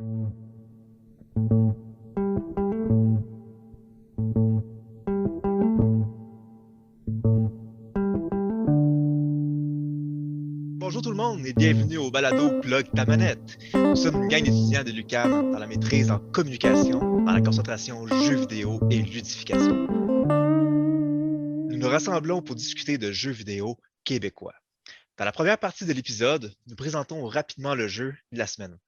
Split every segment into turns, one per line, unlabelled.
Bonjour tout le monde et bienvenue au balado Plug ta manette. Nous sommes une gang d'étudiants de l'UQAM dans la maîtrise en communication, dans la concentration jeux vidéo et ludification. Nous nous rassemblons pour discuter de jeux vidéo québécois. Dans la première partie de l'épisode, nous présentons rapidement le jeu de la semaine.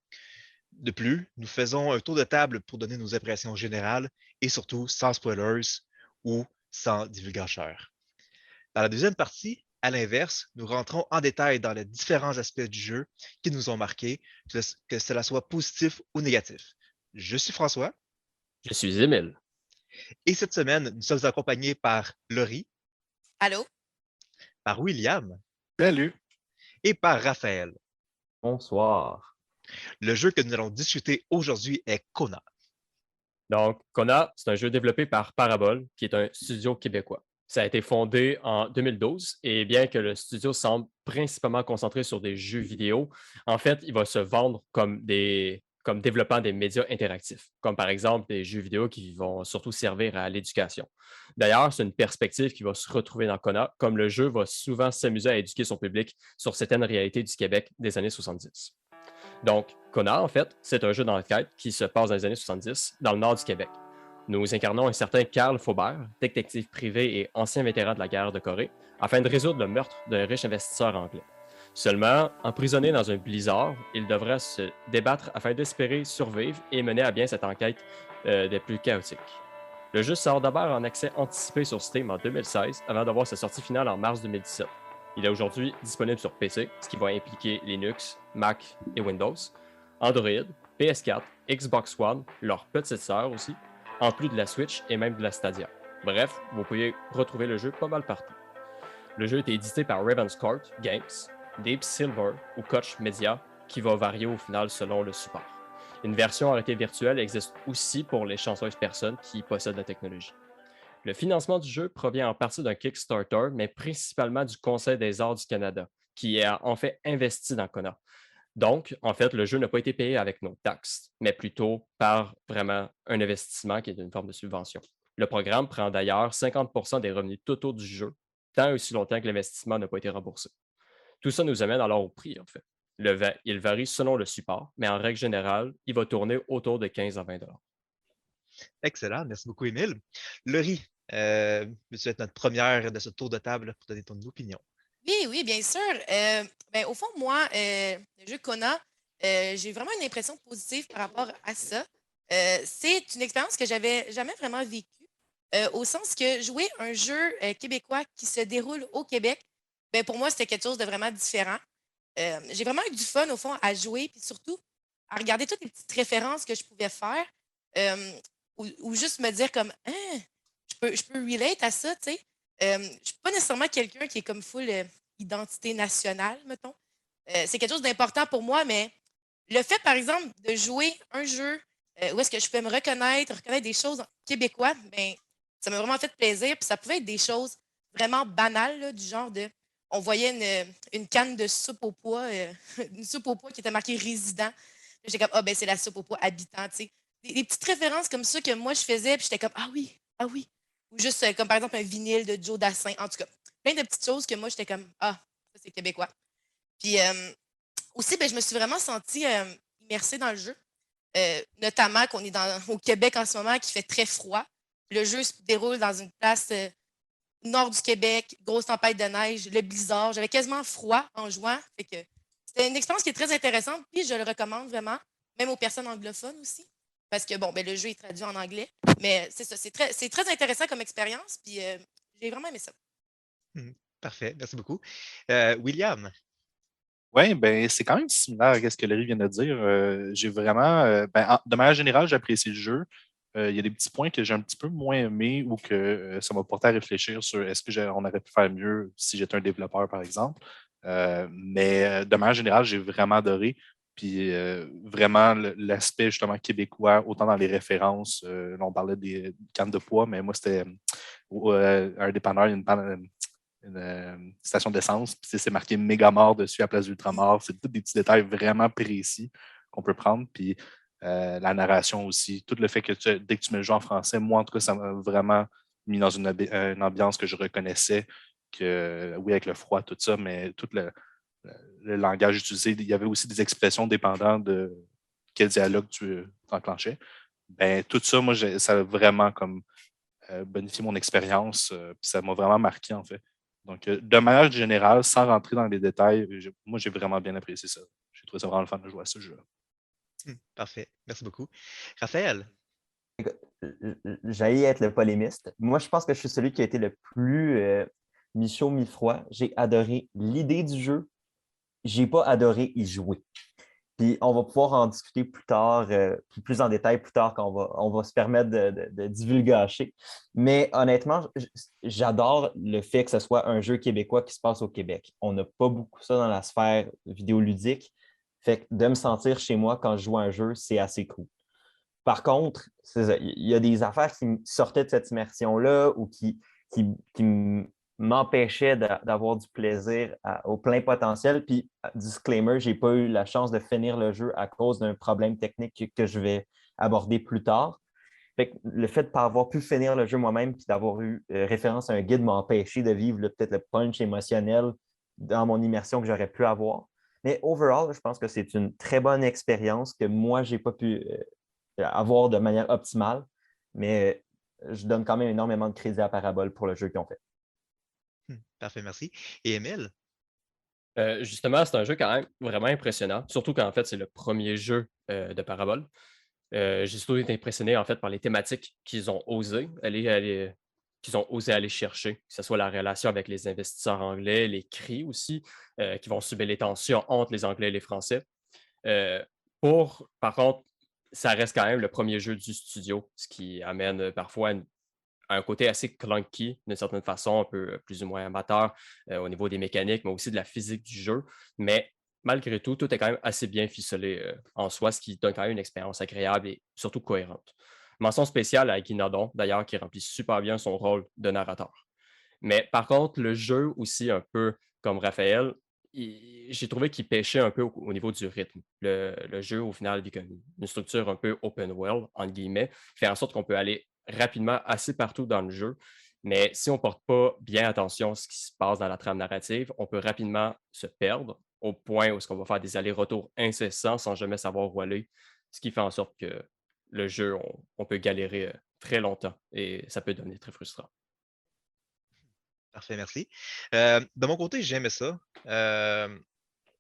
De plus, nous faisons un tour de table pour donner nos impressions générales et surtout sans spoilers ou sans divulgateurs. Dans la deuxième partie, à l'inverse, nous rentrons en détail dans les différents aspects du jeu qui nous ont marqués, que cela soit positif ou négatif. Je suis François
Je suis Émile.
et cette semaine, nous sommes accompagnés par Laurie,
Allô?
par William
Salut!
et par Raphaël.
Bonsoir.
Le jeu que nous allons discuter aujourd'hui est Kona.
Donc, Kona, c'est un jeu développé par Parabole, qui est un studio québécois. Ça a été fondé en 2012 et bien que le studio semble principalement concentré sur des jeux vidéo, en fait, il va se vendre comme développant des médias interactifs, comme par exemple des jeux vidéo qui vont surtout servir à l'éducation. D'ailleurs, c'est une perspective qui va se retrouver dans Kona, comme le jeu va souvent s'amuser à éduquer son public sur certaines réalités du Québec des années 70. Donc, Kona, en fait, c'est un jeu d'enquête qui se passe dans les années 70 dans le nord du Québec. Nous incarnons un certain Carl Faubert, détective privé et ancien vétéran de la guerre de Corée, afin de résoudre le meurtre d'un riche investisseur anglais. Seulement, emprisonné dans un blizzard, il devra se débattre afin d'espérer survivre et mener à bien cette enquête des plus chaotiques. Le jeu sort d'abord en accès anticipé sur Steam en 2016 avant d'avoir sa sortie finale en mars 2017. Il est aujourd'hui disponible sur PC, ce qui va impliquer Linux, Mac et Windows, Android, PS4, Xbox One, leur petite sœur aussi, en plus de la Switch et même de la Stadia. Bref, vous pouvez retrouver le jeu pas mal partout. Le jeu est édité par Ravenscourt Games, Deep Silver ou Koch Media, qui va varier au final selon le support. Une version en réalité virtuelle existe aussi pour les chanceuses personnes qui possèdent la technologie. Le financement du jeu provient en partie d'un Kickstarter, mais principalement du Conseil des arts du Canada, qui a en fait investi dans Kona. Donc, en fait, le jeu n'a pas été payé avec nos taxes, mais plutôt par vraiment un investissement qui est une forme de subvention. Le programme prend d'ailleurs 50% des revenus totaux du jeu, tant aussi longtemps que l'investissement n'a pas été remboursé. Tout ça nous amène alors au prix, en fait. Il varie selon le support, mais en règle générale, il va tourner autour de 15 à 20 $.
Excellent, merci beaucoup, Émile. Laurie, veux-tu être notre première de ce tour de table pour donner ton opinion?
Oui, oui, bien sûr. Ben, au fond, moi, le jeu Kona, j'ai vraiment une impression positive par rapport à ça. C'est une expérience que j'avais jamais vraiment vécue, au sens que jouer un jeu québécois qui se déroule au Québec, ben, pour moi, c'était quelque chose de vraiment différent. J'ai vraiment eu du fun, au fond, à jouer, puis surtout à regarder toutes les petites références que je pouvais faire, ou juste me dire comme, hein, je peux relate à ça, tu sais. Je suis pas nécessairement quelqu'un qui est comme full identité nationale, mettons. C'est quelque chose d'important pour moi, mais le fait, par exemple, de jouer un jeu où est-ce que je peux me reconnaître des choses québécois, ben, ça m'a vraiment fait plaisir. Puis ça pouvait être des choses vraiment banales, là, du genre de. On voyait une canne de soupe au pois, une soupe au pois qui était marquée résident. J'étais comme, ah, ben, c'est la soupe au pois habitant, tu sais. Des petites références comme ça que moi je faisais, puis j'étais comme, ah oui, ah oui. Ou juste comme par exemple un vinyle de Joe Dassin. En tout cas, plein de petites choses que moi j'étais comme, ah, ça c'est québécois. Puis aussi, ben, je me suis vraiment sentie immersée dans le jeu. Notamment qu'on est au Québec en ce moment, qui fait très froid. Le jeu se déroule dans une place nord du Québec, grosse tempête de neige, le blizzard. J'avais quasiment froid en jouant. Fait que c'était une expérience qui est très intéressante, puis je le recommande vraiment, même aux personnes anglophones aussi. Parce que bon, ben, le jeu est traduit en anglais. Mais c'est ça, c'est très intéressant comme expérience, puis j'ai vraiment aimé ça.
Hmm, parfait, merci beaucoup. William,
Oui, ben, c'est quand même similaire à ce que Larry vient de dire. J'ai vraiment, de manière générale, j'apprécie le jeu. Il y a des petits points que j'ai un petit peu moins aimés ou que ça m'a porté à réfléchir sur est-ce que on aurait pu faire mieux si j'étais un développeur, par exemple. Mais de manière générale, j'ai vraiment adoré. Puis vraiment l'aspect justement québécois, autant dans les références, là, on parlait des cannes de poids, mais moi c'était un dépanneur, une station d'essence, puis c'est marqué méga mort dessus à Place d'Ultramar. C'est tous des petits détails vraiment précis qu'on peut prendre. Puis La narration aussi. Tout le fait que dès que tu mets le jeu en français, moi, en tout cas, ça m'a vraiment mis dans une ambiance que je reconnaissais, que oui, avec le froid, tout ça, mais tout le langage utilisé, il y avait aussi des expressions dépendant de quel dialogue tu enclenchais. Ben, tout ça, moi, ça a vraiment comme bonifié mon expérience, puis ça m'a vraiment marqué, en fait. Donc, de manière générale, sans rentrer dans les détails, moi, j'ai vraiment bien apprécié ça. J'ai trouvé ça vraiment le fun de jouer à ce jeu-là.
Parfait. Merci beaucoup. Raphaël?
J'allais être le polémiste. Moi, je pense que je suis celui qui a été le plus mi-chaud, mi-froid. J'ai adoré l'idée du jeu. J'ai pas adoré y jouer. Puis on va pouvoir en discuter plus tard, plus en détail plus tard quand on va se permettre de divulgacher. Mais honnêtement, j'adore le fait que ce soit un jeu québécois qui se passe au Québec. On n'a pas beaucoup ça dans la sphère vidéoludique. Fait que de me sentir chez moi quand je joue à un jeu, c'est assez cool. Par contre, il y a des affaires qui sortaient de cette immersion-là ou qui m'empêchaient d'avoir du plaisir au plein potentiel. Puis, disclaimer, je n'ai pas eu la chance de finir le jeu à cause d'un problème technique que je vais aborder plus tard. Fait que le fait de ne pas avoir pu finir le jeu moi-même et d'avoir eu référence à un guide m'a empêché de vivre peut-être le punch émotionnel dans mon immersion que j'aurais pu avoir. Mais overall, je pense que c'est une très bonne expérience que moi, je n'ai pas pu avoir de manière optimale, mais je donne quand même énormément de crédit à Parabole pour le jeu qu'ils ont fait.
Parfait, merci. Et Émile?
Justement, c'est un jeu quand même vraiment impressionnant, surtout quand en fait c'est le premier jeu de Parabole. J'ai surtout été impressionné en fait par les thématiques qu'ils ont osé aller chercher, que ce soit la relation avec les investisseurs anglais, les cris aussi, qui vont subir les tensions entre les Anglais et les Français. Par contre, ça reste quand même le premier jeu du studio, ce qui amène parfois à un côté assez clunky, d'une certaine façon, un peu plus ou moins amateur au niveau des mécaniques, mais aussi de la physique du jeu. Mais malgré tout, tout est quand même assez bien ficelé en soi, ce qui donne quand même une expérience agréable et surtout cohérente. Mention spéciale à Guy Nadon, d'ailleurs, qui remplit super bien son rôle de narrateur. Mais par contre, le jeu aussi, un peu comme Raphaël, j'ai trouvé qu'il pêchait un peu au niveau du rythme. Le jeu, au final, avec une structure un peu open world, entre guillemets, fait en sorte qu'on peut aller rapidement assez partout dans le jeu. Mais si on ne porte pas bien attention à ce qui se passe dans la trame narrative, on peut rapidement se perdre au point où on va faire des allers-retours incessants sans jamais savoir où aller, ce qui fait en sorte que le jeu, on peut galérer très longtemps et ça peut devenir très frustrant.
Parfait, merci. De mon côté, j'aimais ça.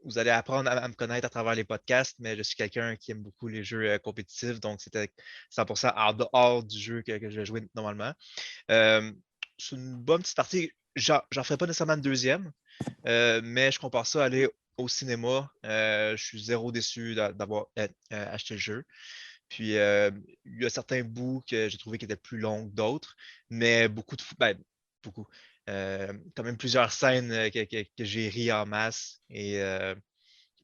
Vous allez apprendre à me connaître à travers les podcasts, mais je suis quelqu'un qui aime beaucoup les jeux compétitifs, donc c'était 100% en dehors du jeu que je vais jouer normalement. C'est une bonne petite partie. J'en ferai pas nécessairement une deuxième, mais je compare ça à aller au cinéma. Je suis zéro déçu d'avoir acheté le jeu. Puis, il y a certains bouts que j'ai trouvé qui étaient plus longs que d'autres, mais beaucoup. Quand même plusieurs scènes que j'ai ri en masse et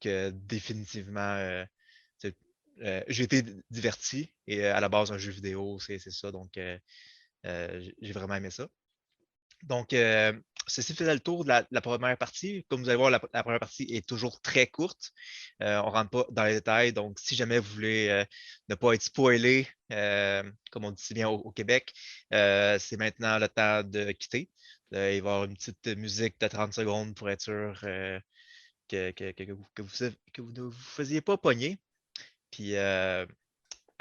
que définitivement, j'ai été diverti. Et à la base, un jeu vidéo, c'est ça. Donc, j'ai vraiment aimé ça. Donc, ceci faisait le tour de la première partie. Comme vous allez voir, la première partie est toujours très courte. On ne rentre pas dans les détails. Donc, si jamais vous voulez ne pas être spoilé, comme on dit si bien au Québec, c'est maintenant le temps de quitter. Il va y avoir une petite musique de 30 secondes pour être sûr que vous ne vous faisiez pas pogner. Puis, à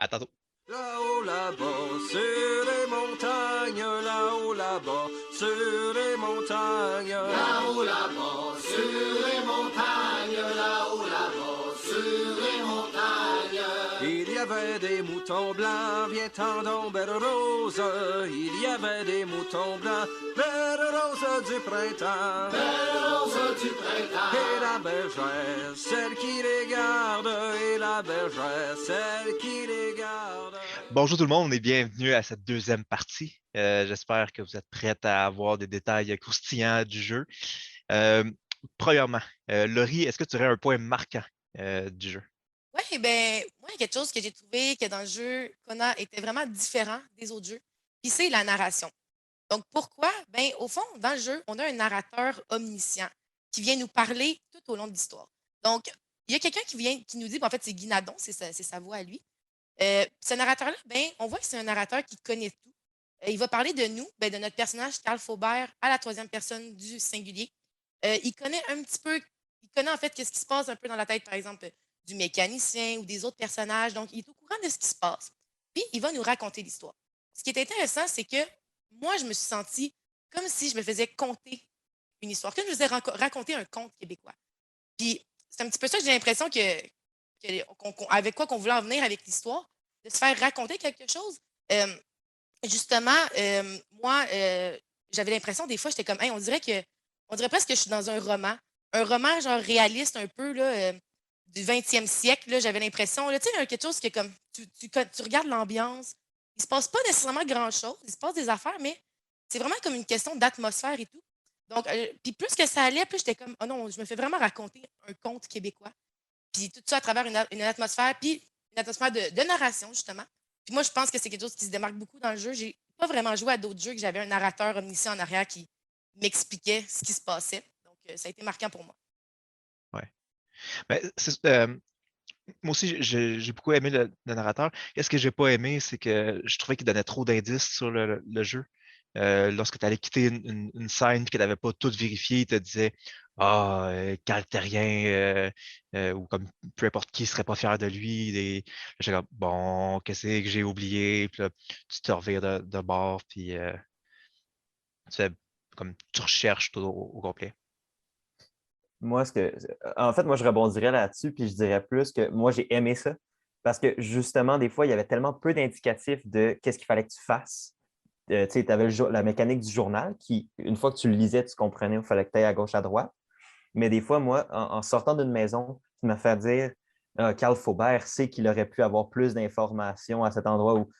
tantôt.
Là-haut, là-bas, sur les montagnes, là-haut, là-bas, sur les montagnes. Là-haut, là-bas, sur les montagnes, là-haut, là-bas, sur les montagnes. Il y avait des moutons blancs, viens-t'en, belle rose. Il y avait des moutons blancs, belle rose du printemps. Belle rose du printemps. Et la bergère, celle qui les garde, et la bergère, celle qui les garde.
Bonjour tout le monde et bienvenue à cette deuxième partie. J'espère que vous êtes prêts à avoir des détails croustillants du jeu. Premièrement, Laurie, est-ce que tu aurais un point marquant du jeu?
Oui, bien, moi, il y a quelque chose que j'ai trouvé que dans le jeu, Kona était vraiment différent des autres jeux, puis c'est la narration. Donc, pourquoi? Bien, au fond, dans le jeu, on a un narrateur omniscient qui vient nous parler tout au long de l'histoire. Donc, il y a quelqu'un qui nous dit, en fait, c'est Guy Nadon, c'est sa voix à lui. Ce narrateur-là, ben, on voit que c'est un narrateur qui connaît tout. Il va parler de nous, ben, de notre personnage Carl Faubert à la troisième personne du singulier. Il connaît un petit peu, il connaît en fait qu'est-ce qui se passe un peu dans la tête, par exemple, du mécanicien ou des autres personnages. Donc, il est au courant de ce qui se passe. Puis, il va nous raconter l'histoire. Ce qui est intéressant, c'est que moi, je me suis sentie comme si je me faisais conter une histoire, comme je me faisais raconter un conte québécois. Puis, c'est un petit peu ça que j'ai l'impression avec quoi qu'on voulait en venir avec l'histoire, de se faire raconter quelque chose. Euh, Justement, moi, j'avais l'impression, des fois, j'étais comme, hey, on dirait presque que je suis dans un roman genre réaliste un peu, là, du 20e siècle, là, j'avais l'impression, là, tu sais, quelque chose qui est comme, tu regardes l'ambiance, il se passe pas nécessairement grand-chose, il se passe des affaires, mais c'est vraiment comme une question d'atmosphère et tout. Donc, puis plus que ça allait, plus j'étais comme, oh non, je me fais vraiment raconter un conte québécois. Puis tout ça à travers une atmosphère, puis une atmosphère de narration, justement. Puis moi, je pense que c'est quelque chose qui se démarque beaucoup dans le jeu. J'ai pas vraiment joué à d'autres jeux que j'avais un narrateur omniscient en arrière qui m'expliquait ce qui se passait. Donc, ça a été marquant pour moi.
Ouais. Ben, moi aussi, j'ai beaucoup aimé le narrateur. Qu'est-ce que j'ai pas aimé, c'est que je trouvais qu'il donnait trop d'indices sur le jeu. Lorsque tu allais quitter une scène et que tu n'avais pas tout vérifié, il te disait Ah, caractérien, ou comme peu importe qui serait pas fier de lui. J'étais comme Bon, qu'est-ce que j'ai oublié? Puis là, tu te revires de bord, puis tu fais comme tu recherches tout au complet.
Moi, en fait, moi, je rebondirais là-dessus, puis je dirais plus que moi, j'ai aimé ça. Parce que justement, des fois, il y avait tellement peu d'indicatifs de qu'est-ce qu'il fallait que tu fasses. Tu sais, tu avais la mécanique du journal qui, une fois que tu le lisais, tu comprenais où il fallait que tu ailles à gauche, à droite. Mais des fois, moi, en sortant d'une maison, tu m'as fait dire Carl Faubert sait qu'il aurait pu avoir plus d'informations à cet endroit où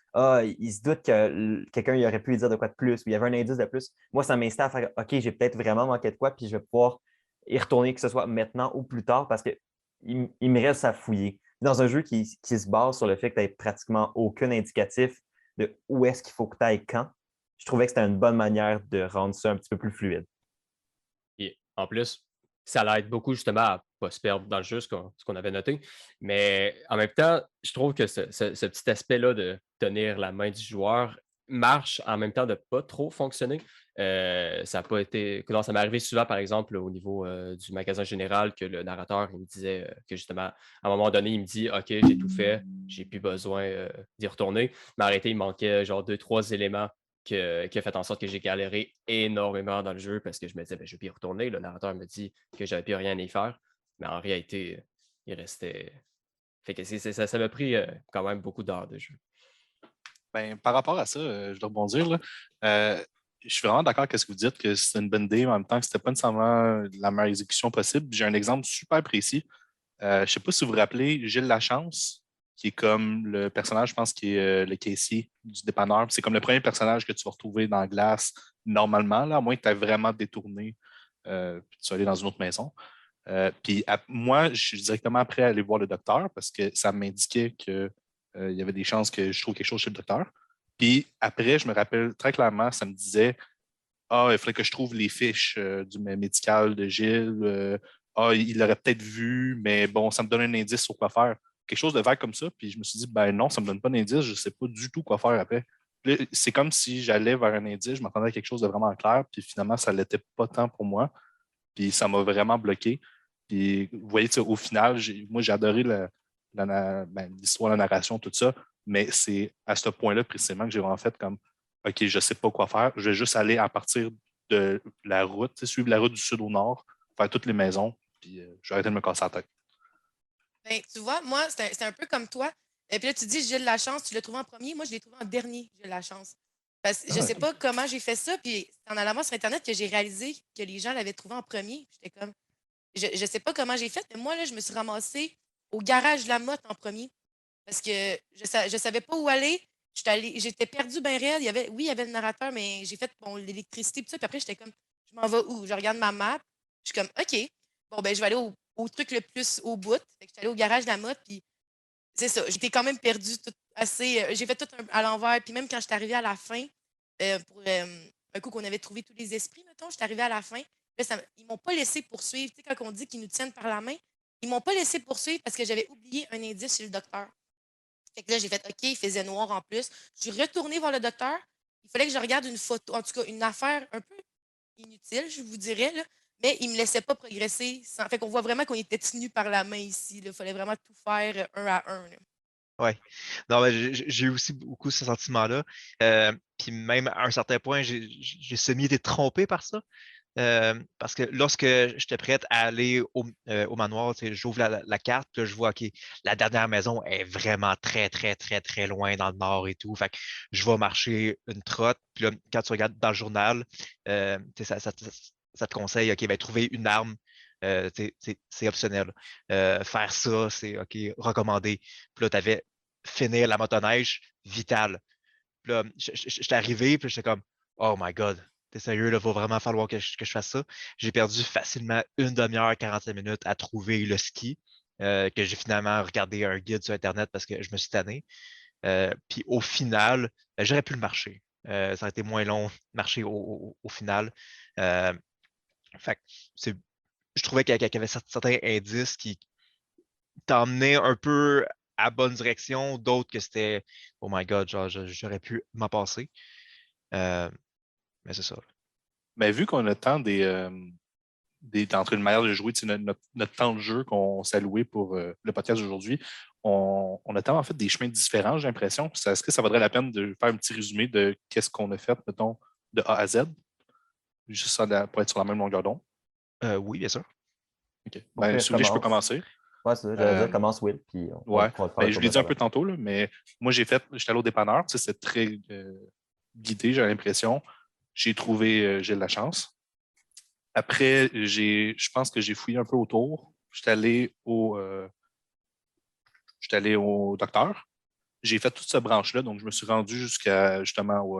il se doute que quelqu'un il aurait pu lui dire de quoi de plus, ou il y avait un indice de plus. Moi, ça m'insiste à faire OK, j'ai peut-être vraiment manqué de quoi, puis je vais pouvoir y retourner, que ce soit maintenant ou plus tard, parce qu'il me reste à fouiller. Dans un jeu qui se base sur le fait que tu n'as pratiquement aucun indicatif de où est-ce qu'il faut que tu ailles quand, je trouvais que c'était une bonne manière de rendre ça un petit peu plus fluide.
Et en plus, ça l'aide beaucoup justement à ne pas se perdre dans le jeu, ce qu'on avait noté. Mais en même temps, je trouve que ce petit aspect-là de tenir la main du joueur marche en même temps de ne pas trop fonctionner. Ça a pas été. Non, ça m'est arrivé souvent, par exemple, au niveau du magasin général, que le narrateur il me disait que justement, à un moment donné, il me dit OK, j'ai tout fait, j'ai plus besoin d'y retourner. Mais arrêté, il manquait genre 2-3 éléments qui a fait en sorte que j'ai galéré énormément dans le jeu parce que je me disais, ben, je vais plus y retourner. Le narrateur me dit que j'avais plus rien à y faire. Mais en réalité, il restait. Fait que ça m'a pris quand même beaucoup d'heures de jeu.
Ben, par rapport à ça, je dois rebondir. Là. Je suis vraiment d'accord avec ce que vous dites, que c'est une bonne idée, mais en même temps que ce n'était pas nécessairement la meilleure exécution possible. J'ai un exemple super précis. Je ne sais pas si vous vous rappelez, Gilles Lachance, qui est comme le personnage, je pense, qui est le caissier du dépanneur. C'est comme le premier personnage que tu vas retrouver dans Glace normalement, là, à moins que tu aies vraiment détourné puis tu sois allé dans une autre maison. Moi, je suis directement prêt à aller voir le docteur parce que ça m'indiquait qu'il y avait des chances que je trouve quelque chose chez le docteur. Puis après, je me rappelle très clairement, ça me disait il faudrait que je trouve les fiches du médical de Gilles. Il l'aurait peut-être vu, mais bon, ça me donne un indice sur quoi faire. Quelque chose de vague comme ça. Puis je me suis dit, ben non, ça ne me donne pas d'indice, je ne sais pas du tout quoi faire après. Là, c'est comme si j'allais vers un indice, je m'attendais à quelque chose de vraiment clair, puis finalement, ça ne l'était pas tant pour moi. Puis ça m'a vraiment bloqué. Puis vous voyez, au final, moi, j'ai adoré l'histoire, la narration, tout ça, mais c'est à ce point-là précisément que j'ai vraiment fait comme OK, je ne sais pas quoi faire. Je vais juste aller à partir de la route, suivre la route du sud au nord, faire toutes les maisons, puis je vais arrêter de me casser la tête.
Ben, tu vois, moi, c'est un peu comme toi. Et puis là, tu dis Gilles Lachance, tu l'as trouvé en premier. Moi, je l'ai trouvé en dernier, Gilles Lachance. Parce que je ne sais pas comment j'ai fait ça. Puis c'est en allant voir sur Internet que j'ai réalisé que les gens l'avaient trouvé en premier. J'étais comme, je ne sais pas comment j'ai fait, mais moi, là, je me suis ramassée au garage de la motte en premier. Parce que je ne savais pas où aller. J'étais perdue bien raide. Oui, il y avait le narrateur, mais j'ai fait l'électricité, tout ça. Puis après, j'étais comme, je m'en vais où? Je regarde ma map. Je suis comme, OK, bon, ben, je vais aller au truc le plus au bout. Fait que j'étais allée au garage de la motte, puis c'est ça. J'étais quand même perdue assez. J'ai fait tout à l'envers. Puis même quand je suis arrivée à la fin, pour un coup qu'on avait trouvé tous les esprits, mettons, je suis arrivée à la fin. Là, ils ne m'ont pas laissé poursuivre. Tu sais, quand on dit qu'ils nous tiennent par la main, ils ne m'ont pas laissé poursuivre parce que j'avais oublié un indice chez le docteur. Fait que là, j'ai fait OK, il faisait noir en plus. Je suis retournée voir le docteur. Il fallait que je regarde une photo, en tout cas, une affaire un peu inutile, je vous dirais, là. Mais il ne me laissait pas progresser. Fait qu'on voit vraiment qu'on était tenu par la main ici. Il fallait vraiment tout faire un à un, là.
Ouais. Non, mais j'ai eu aussi beaucoup ce sentiment-là. Puis même à un certain point, j'ai semi été trompé par ça. Parce que lorsque j'étais prête à aller au manoir, tu sais, j'ouvre la carte, puis là, je vois, OK, la dernière maison est vraiment très, très, très, très loin dans le nord et tout. Fait que je vais marcher une trotte. Puis là, quand tu regardes dans le journal, tu sais, ça te conseille, OK, ben, trouver une arme, tu sais, c'est optionnel. Faire ça, c'est OK, recommandé. Puis là, tu avais finir la motoneige, vital. Puis là, j'étais arrivé, puis j'étais comme, oh my God, t'es sérieux, là, va vraiment falloir que je fasse ça. J'ai perdu facilement une demi-heure, 45 minutes à trouver le ski, que j'ai finalement regardé un guide sur Internet parce que je me suis tanné. Puis au final, j'aurais pu le marcher. Ça aurait été moins long de marcher au final. Euh, fait que je trouvais qu'il y avait certains indices qui t'emmenaient un peu à bonne direction, d'autres que c'était oh my God, genre j'aurais pu m'en passer. Mais c'est ça.
Mais vu qu'on a tant entre une manière de jouer, notre temps de jeu qu'on s'est alloué pour le podcast d'aujourd'hui, on a tant en fait des chemins différents, j'ai l'impression. Est-ce que ça vaudrait la peine de faire un petit résumé de qu'est-ce qu'on a fait, mettons, de A à Z, juste pour être sur la même longueur d'onde?
Oui, bien sûr.
OK.
Au
Ben,
pire,
si vous voulez, je peux
commence.
commencer.
Ouais, c'est ça, j'allais
Euh,
dire, commence Will, puis on
Ouais.
pourra le faire
Ben,
un
je
tour
l'ai
de
dit un peu
table.
tantôt, là, mais moi, j'étais allé au dépanneur. Tu sais, c'était très guidé, j'ai l'impression. J'ai trouvé, j'ai de la chance. Après, je pense que j'ai fouillé un peu autour. J'étais allé au docteur. J'ai fait toute cette branche-là, donc je me suis rendu jusqu'à justement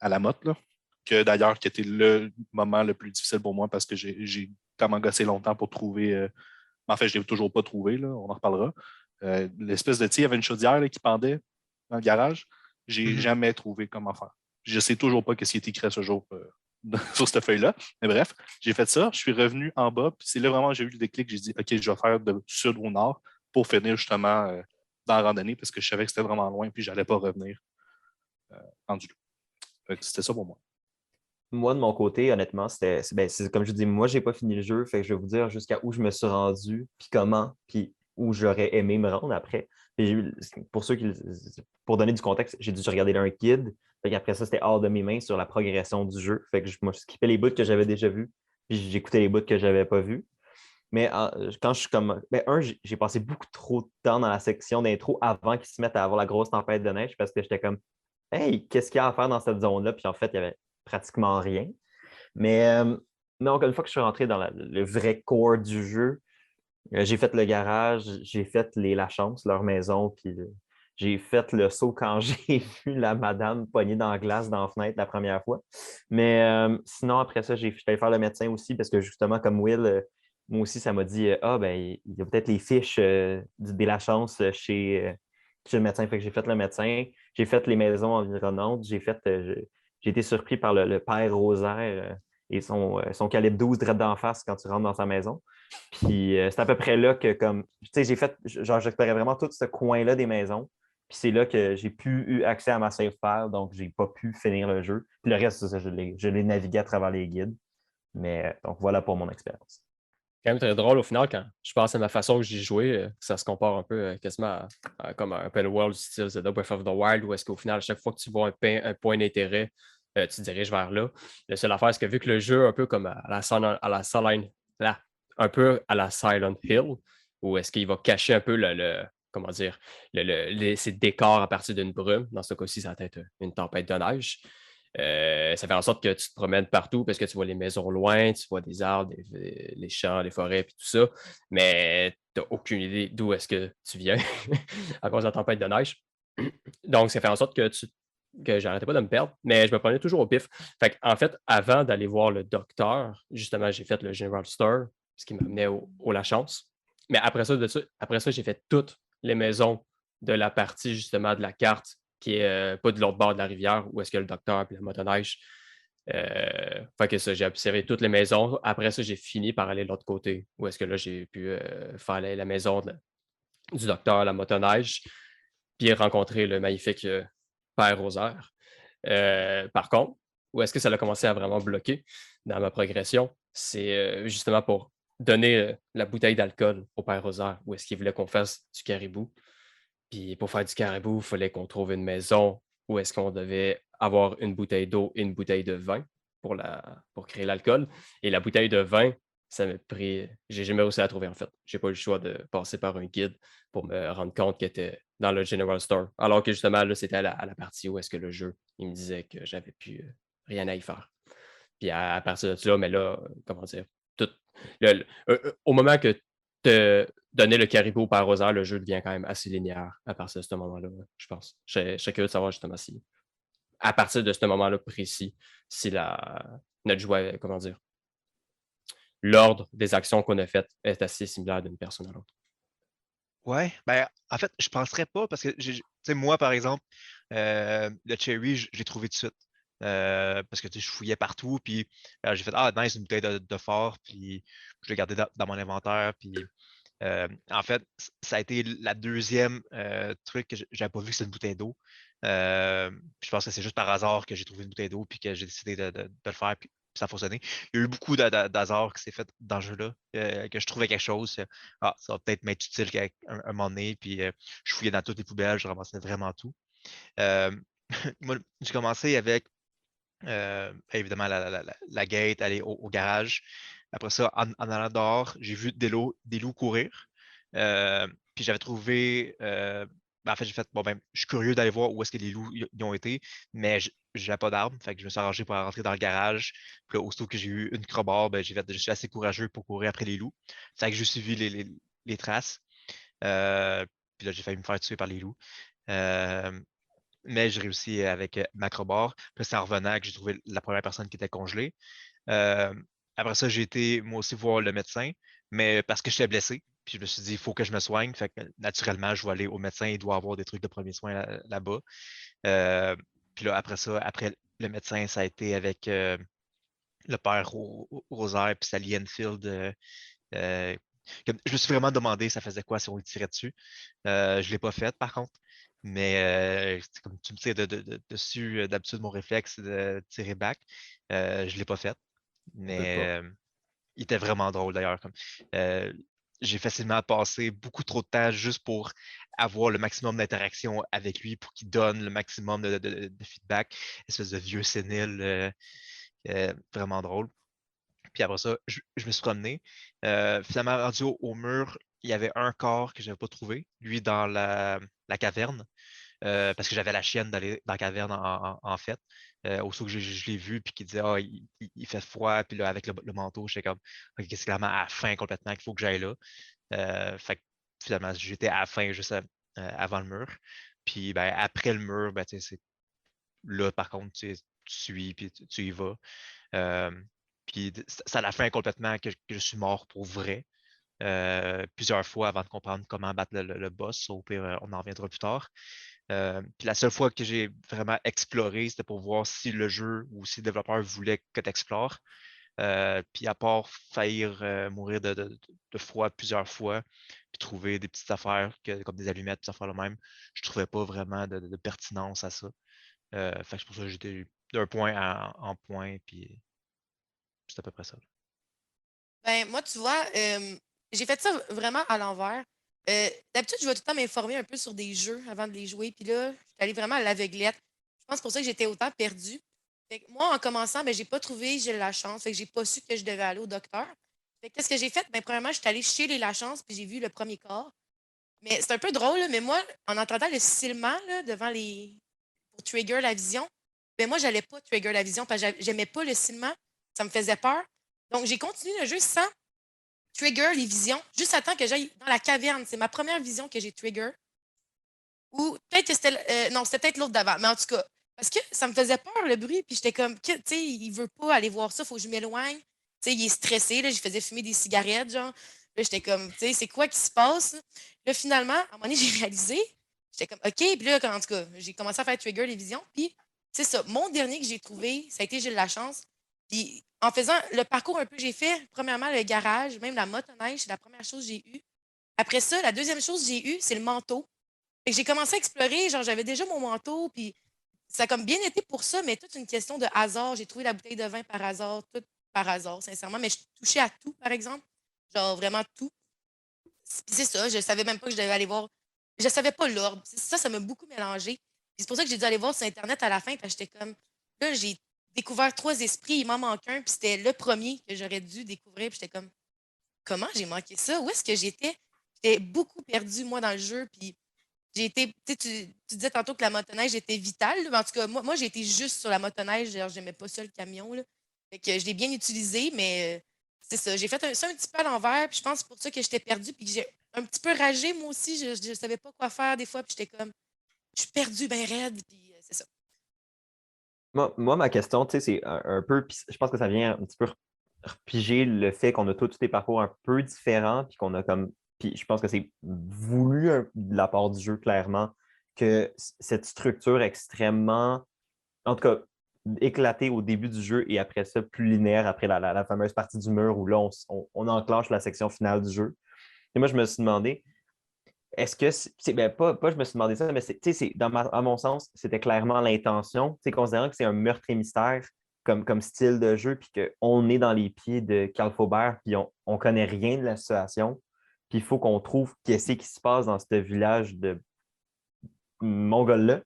à la motte, là, que d'ailleurs, qui était le moment le plus difficile pour moi parce que j'ai tellement gossé longtemps pour trouver. En fait, je ne l'ai toujours pas trouvé, là, on en reparlera. L'espèce de, tu sais, il y avait une chaudière là, qui pendait dans le garage. J'ai
Mhm.
jamais trouvé comment faire. Je ne sais toujours pas ce qui est écrit à ce jour sur cette feuille-là. Mais bref, j'ai fait ça. Je suis revenu en bas. Puis c'est là vraiment j'ai eu le déclic. J'ai dit, OK, je vais faire de sud au nord pour finir justement dans la randonnée parce que je savais que c'était vraiment loin puis je n'allais pas revenir rendu là. Fait que c'était ça pour moi.
Moi, de mon côté, honnêtement, c'est comme je dis, moi, j'ai pas fini le jeu, fait que je vais vous dire jusqu'à où je me suis rendu, puis comment, puis où j'aurais aimé me rendre après. Pour pour donner du contexte, j'ai dû regarder un guide, fait qu'après ça, c'était hors de mes mains sur la progression du jeu, fait que je me skippais les bouts que j'avais déjà vus, puis j'écoutais les bouts que j'avais pas vus. Mais quand je suis comme. Ben, j'ai passé beaucoup trop de temps dans la section d'intro avant qu'ils se mettent à avoir la grosse tempête de neige parce que j'étais comme hey, qu'est-ce qu'il y a à faire dans cette zone-là? Puis en fait, il y avait pratiquement rien. Mais donc, une fois que je suis rentré dans le vrai core du jeu, j'ai fait le garage, j'ai fait la chance, leur maison, puis j'ai fait le saut quand j'ai vu la madame pognée dans la glace dans la fenêtre la première fois. Mais sinon, après ça, j'ai allé faire le médecin aussi parce que justement, comme Will, moi aussi, ça m'a dit ah, ben, il y a peut-être les fiches de la chance chez le médecin. Fait que j'ai fait le médecin, j'ai fait les maisons environnantes, j'ai été surpris par le père Rosaire et son calibre 12 direct d'en face quand tu rentres dans sa maison. Puis c'est à peu près là que, comme, tu sais, j'explorais vraiment tout ce coin-là des maisons. Puis c'est là que j'ai pu eu accès à ma save file, donc j'ai pas pu finir le jeu. Puis le reste, c'est ça, je l'ai navigué à travers les guides. Mais donc voilà pour mon expérience.
Quand même très drôle au final, quand je pense à ma façon que j'ai joué, ça se compare un peu quasiment comme un open world du style Zelda Breath of the Wild, où est-ce qu'au final, à chaque fois que tu vois un point d'intérêt, tu te diriges vers là. La seule affaire, c'est que vu que le jeu, un peu comme un peu à la Silent Hill, où est-ce qu'il va cacher un peu comment dire, ses décors à partir d'une brume. Dans ce cas-ci, ça va être une tempête de neige. Ça fait en sorte que tu te promènes partout parce que tu vois les maisons loin, tu vois des arbres, les champs, les forêts, puis tout ça, mais tu n'as aucune idée d'où est-ce que tu viens à cause de la tempête de neige. Donc, ça fait en sorte que j'arrêtais pas de me perdre, mais je me prenais toujours au pif. Fait en fait, avant d'aller voir le docteur, justement, j'ai fait le General Store, ce qui m'amenait au La Chance. Mais après ça, j'ai fait toutes les maisons de la partie, justement, de la carte qui est pas de l'autre bord de la rivière, où est-ce que le docteur et la motoneige. Fait que ça, j'ai observé toutes les maisons. Après ça, j'ai fini par aller de l'autre côté, où est-ce que là, j'ai pu faire la maison du docteur, la motoneige. puis rencontrer le magnifique Père Rosaire. Par contre, où est-ce que ça a commencé à vraiment bloquer dans ma progression, c'est justement pour donner la bouteille d'alcool au Père Rosaire, où est-ce qu'il voulait qu'on fasse du caribou. Puis pour faire du caribou, il fallait qu'on trouve une maison où est-ce qu'on devait avoir une bouteille d'eau et une bouteille de vin pour créer l'alcool. Et la bouteille de vin, ça m'a pris. J'ai jamais réussi à la trouver en fait. J'ai pas eu le choix de passer par un guide pour me rendre compte qu'elle était dans le General Store. Alors que justement, là, c'était à la partie où est-ce que le jeu, il me disait que j'avais plus rien à y faire. Puis à partir de là, mais là, comment dire, tout, au moment que te donner le caribou au Père Rosaire, le jeu devient quand même assez linéaire à partir de ce moment-là, je pense. Je serais curieux de savoir justement si, à partir de ce moment-là précis, si notre jouet, comment dire, l'ordre des actions qu'on a faites est assez similaire d'une personne à l'autre.
Ouais, ben, en fait, je penserais pas parce que, tu sais, moi, par exemple, le cherry, je l'ai trouvé tout de suite. Parce que tu sais, je fouillais partout, puis j'ai fait ah, nice, une bouteille de fort, puis je l'ai gardé dans mon inventaire. Puis en fait, ça a été la deuxième truc que j'avais pas vu que c'était une bouteille d'eau. Puis je pense que c'est juste par hasard que j'ai trouvé une bouteille d'eau, puis que j'ai décidé de le faire, puis ça a fonctionné. Il y a eu beaucoup d'hasard qui s'est fait dans ce jeu-là, que je trouvais quelque chose. Ah, ça va peut-être m'être utile un moment donné, puis je fouillais dans toutes les poubelles, je ramassais vraiment tout. Euh, moi, j'ai commencé avec évidemment la gate, aller au garage. Après ça, en allant dehors, j'ai vu des loups courir. Puis j'avais trouvé. En fait, j'ai fait, bon, ben, je suis curieux d'aller voir où est-ce que les loups y ont été, mais j'avais pas d'armes. Fait que je me suis arrangé pour rentrer dans le garage. Puis là, aussitôt que j'ai eu une crowbar, ben, je suis assez courageux pour courir après les loups. Fait que j'ai suivi les traces. Puis là, j'ai failli me faire tuer par les loups. Mais j'ai réussi avec Macrobar. Puis c'est en revenant que j'ai trouvé la première personne qui était congelée. Après ça, j'ai été moi aussi voir le médecin, mais parce que j'étais blessé. Puis je me suis dit, il faut que je me soigne. Fait que naturellement, je vais aller au médecin. Il doit avoir des trucs de premiers soins là-bas. Puis là, après ça, après le médecin, ça a été avec le père Rosaire puis Sally Enfield. Je me suis vraiment demandé ça faisait quoi si on le tirait dessus. Je ne l'ai pas fait par contre. Mais comme tu me tires dessus, d'habitude, mon réflexe, c'est de tirer back. Je ne l'ai pas fait. Mais il était vraiment drôle d'ailleurs. J'ai facilement passé beaucoup trop de temps juste pour avoir le maximum d'interaction avec lui pour qu'il donne le maximum de feedback. Espèce de vieux sénile vraiment drôle. Puis après ça, je me suis promené. Finalement, rendu au mur, il y avait un corps que je n'avais pas trouvé, lui dans la caverne. Parce que j'avais la chienne d'aller dans la caverne en fait. Aussitôt que je l'ai vu, puis qu'il disait ah, il fait froid, puis là, avec le manteau, j'étais comme ok, c'est clairement à la fin complètement qu'il faut que j'aille là. Fait que finalement, j'étais à la fin juste avant le mur. Puis ben, après le mur, ben, là, par contre, tu suis, puis tu y vas. Puis c'est à la fin complètement que je suis mort pour vrai. Plusieurs fois avant de comprendre comment battre le boss. Au pire, on en reviendra plus tard. Puis la seule fois que j'ai vraiment exploré, c'était pour voir si le jeu ou si le développeur voulait que tu explores. Puis à part faillir mourir de froid plusieurs fois, puis trouver des petites affaires comme des allumettes, des affaires le même, je ne trouvais pas vraiment de pertinence à ça. Fait que c'est pour ça que j'étais d'un point en point, puis c'est à peu près ça.
Ben, moi, tu vois, j'ai fait ça vraiment à l'envers. D'habitude, je vais tout le temps m'informer un peu sur des jeux avant de les jouer. Puis là, je suis allée vraiment à l'aveuglette. Je pense pour ça que j'étais autant perdue. Fait que moi, en commençant, ben, j'ai pas trouvé j'ai la chance. Fait que j'ai pas su que je devais aller au docteur. Fait que qu'est-ce que j'ai fait? Ben, premièrement, je suis allée chez les La Chance, puis j'ai vu le premier corps. Mais c'est un peu drôle, là, mais moi, en entendant le sifflement là, devant les. Pour trigger la vision, ben moi, j'allais pas trigger la vision parce que j'aimais pas le sifflement. Ça me faisait peur. Donc, j'ai continué le jeu sans trigger les visions, juste à temps que j'aille dans la caverne. C'est ma première vision que j'ai trigger. Ou peut-être que c'était. Non, c'était peut-être l'autre d'avant. Mais en tout cas, parce que ça me faisait peur le bruit. Puis j'étais comme, tu sais, il veut pas aller voir ça, il faut que je m'éloigne. Tu sais, il est stressé. Là, je faisais fumer des cigarettes, genre. Là, j'étais comme, tu sais, c'est quoi qui se passe? Là, finalement, à un moment donné, j'ai réalisé. J'étais comme, OK. Puis là, en tout cas, j'ai commencé à faire trigger les visions. Puis, c'est ça. Mon dernier que j'ai trouvé, ça a été J'ai de la chance. Puis, en faisant le parcours un peu que j'ai fait, premièrement, le garage, même la motoneige, c'est la première chose que j'ai eue. Après ça, la deuxième chose que j'ai eue, c'est le manteau. Fait que j'ai commencé à explorer, genre j'avais déjà mon manteau, puis ça a comme bien été pour ça, mais toute une question de hasard. J'ai trouvé la bouteille de vin par hasard, tout par hasard, sincèrement, mais je touchais à tout, par exemple. Genre vraiment tout. Puis c'est ça, je savais même pas que je devais aller voir. Je savais pas l'ordre. Ça m'a beaucoup mélangé. Puis c'est pour ça que j'ai dû aller voir sur Internet à la fin, parce que j'étais comme, là, j'ai découvert 3 esprits, il m'en manque un, puis c'était le premier que j'aurais dû découvrir, puis j'étais comme, comment j'ai manqué ça? Où est-ce que j'étais? J'étais beaucoup perdue, moi, dans le jeu, puis j'ai été, tu disais tantôt que la motoneige était vitale, là, mais en tout cas, moi j'ai été juste sur la motoneige, genre, j'aimais pas ça, le camion, là. Fait que je l'ai bien utilisé, mais c'est ça. J'ai fait ça un petit peu à l'envers, puis je pense que c'est pour ça que j'étais perdue, puis que j'ai un petit peu ragé, moi aussi. Je savais pas quoi faire des fois, puis j'étais comme, je suis perdue, ben raide, puis c'est ça.
Moi, ma question, tu sais, c'est un peu, puis je pense que ça vient un petit peu repiger le fait qu'on a tous des parcours un peu différents, puis qu'on a comme, puis je pense que c'est voulu de la part du jeu, clairement, que cette structure extrêmement, en tout cas, éclatée au début du jeu et après ça, plus linéaire après la fameuse partie du mur où là, on enclenche la section finale du jeu. Et moi, je me suis demandé, est-ce que ben, pas je me suis demandé ça, mais à mon sens, c'était clairement l'intention. Considérant que c'est un meurtre et mystère comme style de jeu, puis qu'on est dans les pieds de Carl Faubert, puis on ne connaît rien de la situation, puis il faut qu'on trouve qu'est-ce qui se passe dans ce village de Mongols-là.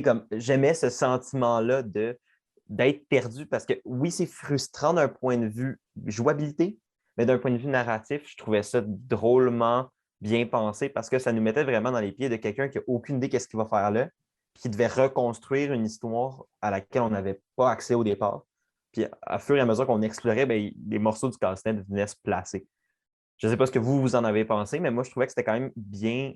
Comme j'aimais ce sentiment-là d'être perdu parce que oui, c'est frustrant d'un point de vue jouabilité, mais d'un point de vue narratif, je trouvais ça drôlement bien pensé parce que ça nous mettait vraiment dans les pieds de quelqu'un qui n'a aucune idée qu'est-ce qu'il va faire là, puis qui devait reconstruire une histoire à laquelle on n'avait pas accès au départ. Puis à fur et à mesure qu'on explorait, ben, les morceaux du casse-tête venaient se placer. Je ne sais pas ce que vous en avez pensé, mais moi, je trouvais que c'était quand même bien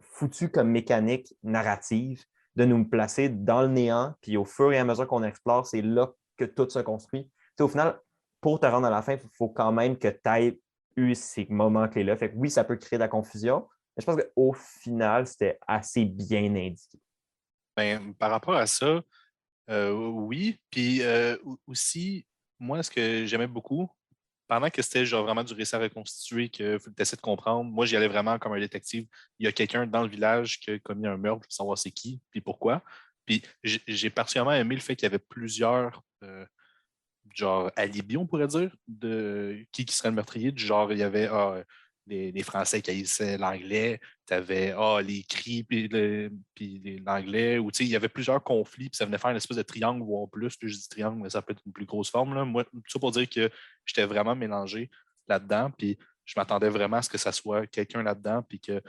foutu comme mécanique narrative de nous placer dans le néant, puis au fur et à mesure qu'on explore, c'est là que tout se construit. Au final, pour te rendre à la fin, il faut quand même que tu aies eu ces moments clés-là. Fait que oui, ça peut créer de la confusion, mais je pense qu'au final, c'était assez bien indiqué.
Ben, par rapport à ça, oui. Puis aussi, moi, ce que j'aimais beaucoup, pendant que c'était genre vraiment du récit à reconstituer, que tu essaies de comprendre, moi, j'y allais vraiment comme un détective. Il y a quelqu'un dans le village qui a commis un meurtre, je veux savoir c'est qui, puis pourquoi. Puis j'ai particulièrement aimé le fait qu'il y avait plusieurs genre alibis, on pourrait dire, de qui serait le meurtrier. Du genre, il y avait les Français qui haïssaient l'anglais, tu avais les cris, puis l'anglais, ou il y avait plusieurs conflits, puis ça venait faire une espèce de triangle, voire plus. Puis je dis triangle, mais ça peut être une plus grosse forme. Là. Moi, tout ça pour dire que j'étais vraiment mélangé là-dedans, puis je m'attendais vraiment à ce que ça soit quelqu'un là-dedans, puis que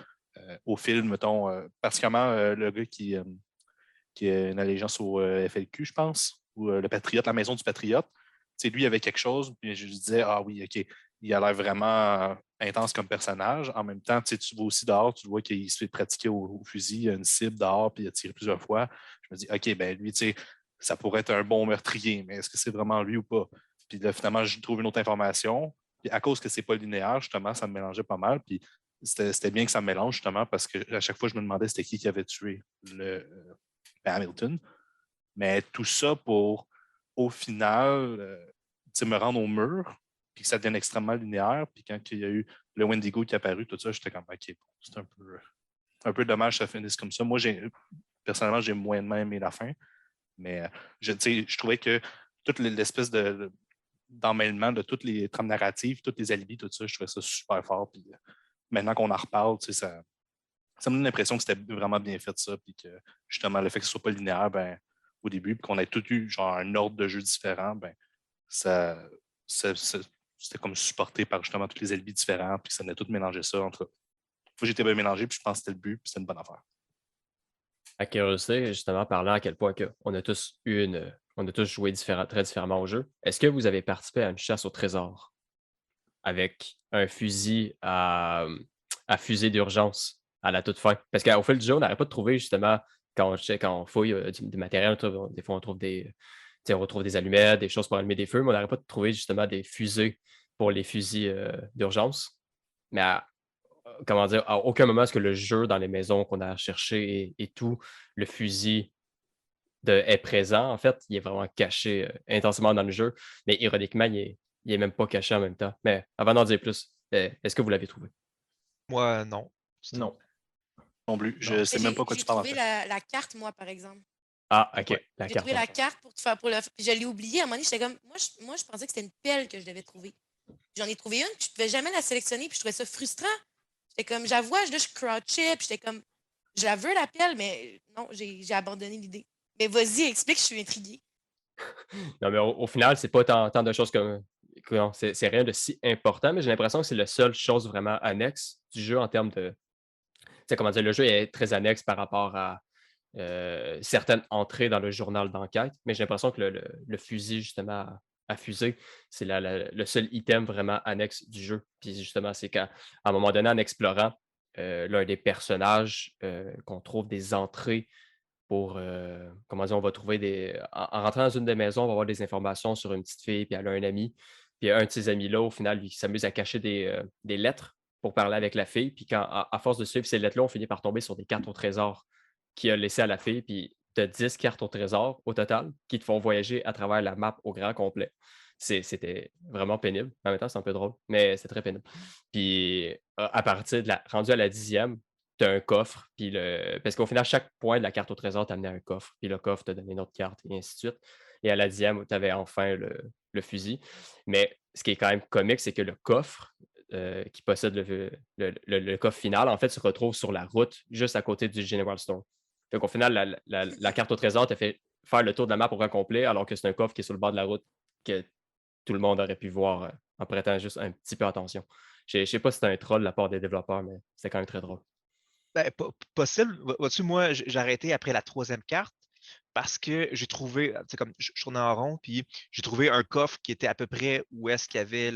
au film, mettons, particulièrement le gars qui a une allégeance au FLQ, je pense, ou le Patriote, la Maison du Patriote. Lui, il avait quelque chose, puis je disais, ah oui, OK, il a l'air vraiment intense comme personnage. En même temps, tu vois aussi dehors, tu vois qu'il se fait pratiquer au fusil, il y a une cible dehors, puis il a tiré plusieurs fois. Je me dis, OK, ben lui, ça pourrait être un bon meurtrier, mais est-ce que c'est vraiment lui ou pas? Puis là, finalement, je trouve une autre information. Puis à cause que c'est pas linéaire, justement, ça me mélangeait pas mal. Puis c'était bien que ça me mélange, justement, parce qu'à chaque fois, je me demandais c'était qui avait tué le Hamilton. Mais tout ça pour, au final, me rendre au mur, puis que ça devienne extrêmement linéaire. Puis quand il y a eu le Wendigo qui est apparu, tout ça, j'étais comme, OK, bon, c'est un peu dommage que ça finisse comme ça. Moi, personnellement, j'ai moyennement aimé la fin. Mais je trouvais que toute l'espèce d'emmêlement de toutes les trames narratives, toutes les alibis, tout ça, je trouvais ça super fort. Puis maintenant qu'on en reparle, ça me donne l'impression que c'était vraiment bien fait ça, puis que justement, le fait que ce soit pas linéaire, ben, au début, puis qu'on ait tout eu genre un ordre de jeu différent, ben, c'était comme supporté par justement tous les alibis différents, puis ça venait tout mélanger ça. En tout cas, moi, j'étais bien mélangé, puis je pense que c'était le but, puis c'était une bonne affaire.
À curiosité, justement, parlant à quel point on a tous joué très différemment au jeu, est-ce que vous avez participé à une chasse au trésor avec un fusil à fusée d'urgence à la toute fin? Parce qu'au fil du jeu, on n'arrête pas de trouver, justement, quand on fouille du matériel, des fois, on trouve on retrouve des allumettes, des choses pour allumer des feux, mais on n'arrête pas de trouver, justement, des fusées pour les fusils d'urgence. Mais comment dire, à aucun moment est-ce que le jeu dans les maisons qu'on a cherché et tout, le fusil est présent. En fait, il est vraiment caché intensément dans le jeu, mais ironiquement, il est même pas caché en même temps. Mais avant d'en dire plus, est-ce que vous l'avez trouvé?
Moi, non.
Non.
Non plus. Je ne sais même pas quoi tu parles en
J'ai
fait.
trouvé la carte, moi, par exemple.
Ah, OK.
Ouais.
La
J'ai
carte.
trouvé la carte pour te faire pour le. Puis je l'ai oubliée. À un moment donné, j'étais comme. Moi, je pensais que c'était une pelle que je devais trouver. J'en ai trouvé une, puis je ne pouvais jamais la sélectionner, puis je trouvais ça frustrant. J'étais comme, j'avoue, là, je crouchais, puis j'étais comme, je la veux la pelle, mais non, j'ai abandonné l'idée. Mais vas-y, explique, je suis intriguée.
Non, mais au final, c'est pas tant de choses non, c'est rien de si important, mais j'ai l'impression que c'est la seule chose vraiment annexe du jeu en termes de. Tu sais, comment dire, le jeu est très annexe par rapport à certaines entrées dans le journal d'enquête, mais j'ai l'impression que le fusil, justement, à fusée, c'est le seul item vraiment annexe du jeu. Puis justement, c'est qu'à un moment donné, en explorant l'un des personnages, qu'on trouve des entrées pour, comment dire, on va trouver en rentrant dans une des maisons, on va avoir des informations sur une petite fille, puis elle a un ami. Puis un de ces amis-là, au final, il s'amuse à cacher des lettres pour parler avec la fille. Puis à force de suivre ces lettres-là, on finit par tomber sur des cartes au trésor qu'il a laissées à la fille. Puis tu as 10 cartes au trésor au total qui te font voyager à travers la map au grand complet. C'était vraiment pénible. En même temps, c'est un peu drôle, mais c'est très pénible. Puis à partir rendu à la 10e, tu as un coffre, parce qu'au final, chaque point de la carte au trésor t'amenait un coffre, puis le coffre t'a donné une autre carte, et ainsi de suite. Et à la 10e, tu avais enfin le fusil. Mais ce qui est quand même comique, c'est que le coffre qui possède le coffre final, en fait, se retrouve sur la route, juste à côté du General Store. Donc, au final, la carte au trésor t'a fait faire le tour de la map au grand complet, alors que c'est un coffre qui est sur le bord de la route que tout le monde aurait pu voir en prêtant juste un petit peu attention. Je ne sais pas si c'était un troll de la part des développeurs, mais c'était quand même très drôle.
Ben, possible. Vois-tu, moi, j'ai arrêté après la troisième carte parce que j'ai trouvé, c'est comme, je tournais en rond, puis j'ai trouvé un coffre qui était à peu près où est-ce qu'il y avait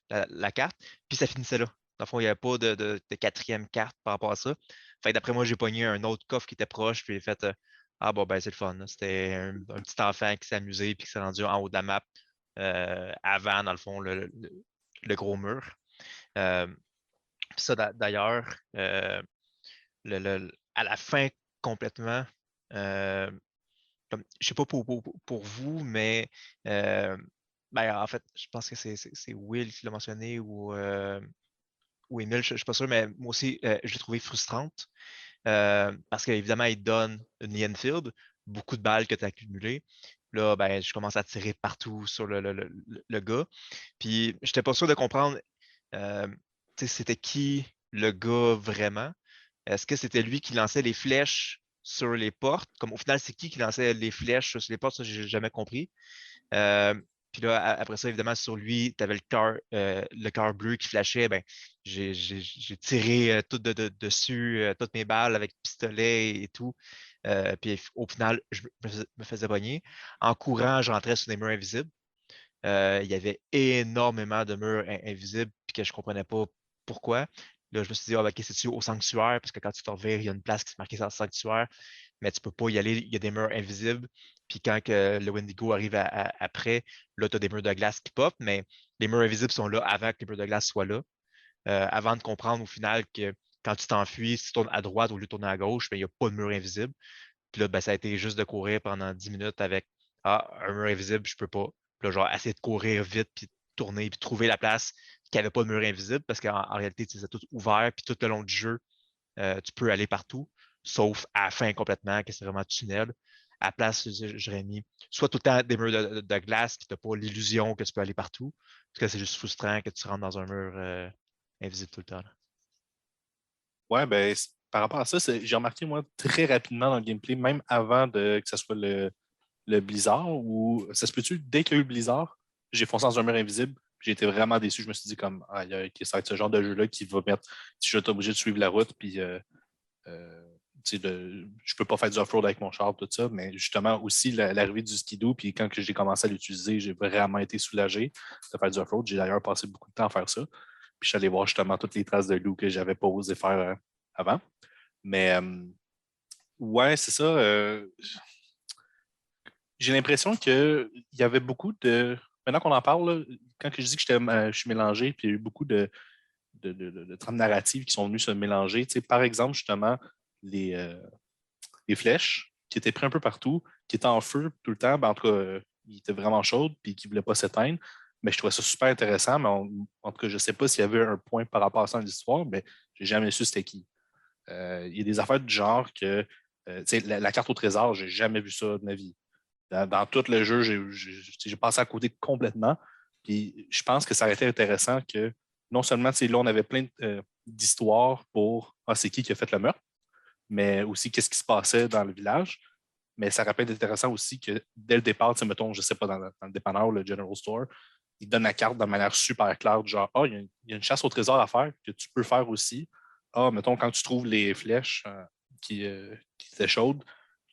la carte, puis ça finissait là. Dans le fond, il n'y avait pas de quatrième carte par rapport à ça. Fait que d'après moi, j'ai pogné un autre coffre qui était proche, puis j'ai fait ah bon, ben c'est le fun, là. C'était un petit enfant qui s'est amusé, puis qui s'est rendu en haut de la map avant, dans le fond, le gros mur. Euh, Puis ça, d'ailleurs, à la fin complètement, euh, je sais pas pour vous, mais ben, en fait, je pense que c'est Will qui l'a mentionné ou Emile, je ne suis pas sûr, mais moi aussi, je l'ai trouvé frustrante parce qu'évidemment, il te donne une Enfield, beaucoup de balles que tu as accumulées. Là, ben, je commence à tirer partout sur le gars. Puis, je n'étais pas sûr de comprendre euh, c'était qui le gars vraiment. Est-ce que c'était lui qui lançait les flèches sur les portes? Comme au final, c'est qui lançait les flèches sur les portes? Ça, j'ai jamais compris. Euh, Puis là, après ça, évidemment, sur lui, tu avais le cœur bleu qui flashait. Ben, j'ai tiré tout dessus, toutes mes balles avec pistolet et tout. Puis au final, je me faisais pogner. En courant, je rentrais sur des murs invisibles. Il y avait énormément de murs invisibles puis que je ne comprenais pas pourquoi. Là, je me suis dit, ah, ben, ok, c'est-tu au sanctuaire? Parce que quand tu te revires, il y a une place qui est marquée sur sanctuaire, mais tu ne peux pas y aller, il y a des murs invisibles. Puis quand que le Wendigo arrive après, là, tu as des murs de glace qui pop, mais les murs invisibles sont là avant que les murs de glace soient là. Avant de comprendre au final que quand tu t'enfuis, si tu tournes à droite au lieu de tourner à gauche, ben, il n'y a pas de mur invisible. Puis là, ben, ça a été juste de courir pendant 10 minutes avec un mur invisible, je peux pas. Puis là, genre, essayer de courir vite, puis tourner, puis trouver la place qui n'avait pas de mur invisible, parce qu'en réalité, c'est tout ouvert, puis tout le long du jeu, tu peux aller partout, sauf à la fin complètement, que c'est vraiment tunnel. À la place, j'aurais mis soit tout le temps des murs de glace, qui n'ont pas l'illusion que tu peux aller partout, parce que c'est juste frustrant que tu rentres dans un mur invisible tout le temps. Là.
Ouais, ben, par rapport à ça, j'ai remarqué, moi, très rapidement dans le gameplay, même avant que ce soit le blizzard, ou ça se peut-tu, dès qu'il y a eu le blizzard, j'ai foncé dans un mur invisible, j'ai été vraiment déçu. Je me suis dit, comme, ah, ça va être ce genre de jeu-là qui va mettre, si je suis obligé de suivre la route, puis je peux pas faire du off-road avec mon char, tout ça, mais justement aussi l'arrivée du skidoo, puis quand j'ai commencé à l'utiliser, j'ai vraiment été soulagé de faire du off-road. J'ai d'ailleurs passé beaucoup de temps à faire ça. Puis je suis allé voir justement toutes les traces de loup que j'avais pas osé faire avant. Mais ouais, c'est ça. J'ai l'impression qu'il y avait beaucoup de. Maintenant qu'on en parle, là, quand je dis que je suis mélangé, puis il y a eu beaucoup de trames narratives qui sont venues se mélanger. Tu sais, par exemple, justement, les flèches qui étaient prises un peu partout, qui étaient en feu tout le temps, ben, en tout cas, ils étaient vraiment chaudes puis qui ne voulaient pas s'éteindre. Mais je trouvais ça super intéressant. Mais en tout cas, je ne sais pas s'il y avait un point par rapport à ça dans l'histoire, mais je n'ai jamais su c'était qui. Il y a des affaires du genre que la carte au trésor, j'ai jamais vu ça de ma vie. Dans tout le jeu, j'ai passé à côté complètement. Puis je pense que ça aurait été intéressant que non seulement là, on avait plein d'histoires pour c'est qui a fait le meurtre, mais aussi qu'est-ce qui se passait dans le village. Mais ça aurait pu être intéressant aussi que dès le départ, mettons, je ne sais pas, dans le dépanneur, le General Store, il donne la carte de manière super claire, du genre, il y a une chasse au trésor à faire que tu peux faire aussi. Mettons, quand tu trouves les flèches qui étaient chaudes,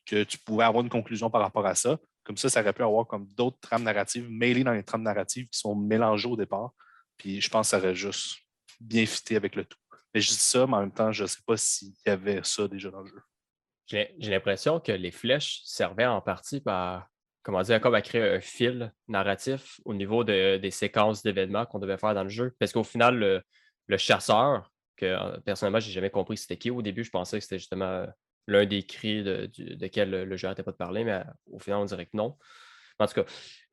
que tu pouvais avoir une conclusion par rapport à ça. Comme ça aurait pu avoir comme d'autres trames narratives mêlées dans les trames narratives qui sont mélangées au départ. Puis je pense que ça aurait juste bien fité avec le tout. Mais je dis ça, mais en même temps, je ne sais pas s'il y avait ça déjà dans le jeu.
J'ai l'impression que les flèches servaient en partie par, comment dire, comme à créer un fil narratif au niveau des séquences d'événements qu'on devait faire dans le jeu. Parce qu'au final, le chasseur, que personnellement, j'ai jamais compris c'était qui. Au début, je pensais que c'était justement l'un des cris desquels le jeu n'arrêtait pas de parler, mais au final, on dirait que non. En tout cas,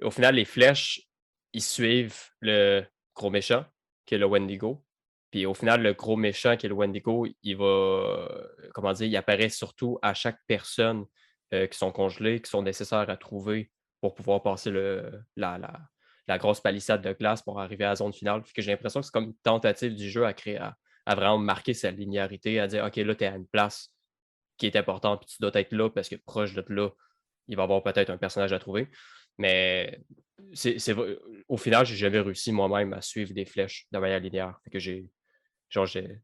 au final, les flèches, ils suivent le gros méchant, qui est le Wendigo. Puis au final, le gros méchant, qui est le Wendigo, il va, comment dire, il apparaît surtout à chaque personne qui sont congelées, qui sont nécessaires à trouver pour pouvoir passer la grosse palissade de glace pour arriver à la zone finale. Puis que j'ai l'impression que c'est comme une tentative du jeu à vraiment marquer sa linéarité, à dire, OK, là, tu es à une place qui est importante, puis tu dois être là parce que proche de là, il va y avoir peut-être un personnage à trouver. Mais au final, j'ai jamais réussi moi-même à suivre des flèches de manière linéaire. Fait que j'ai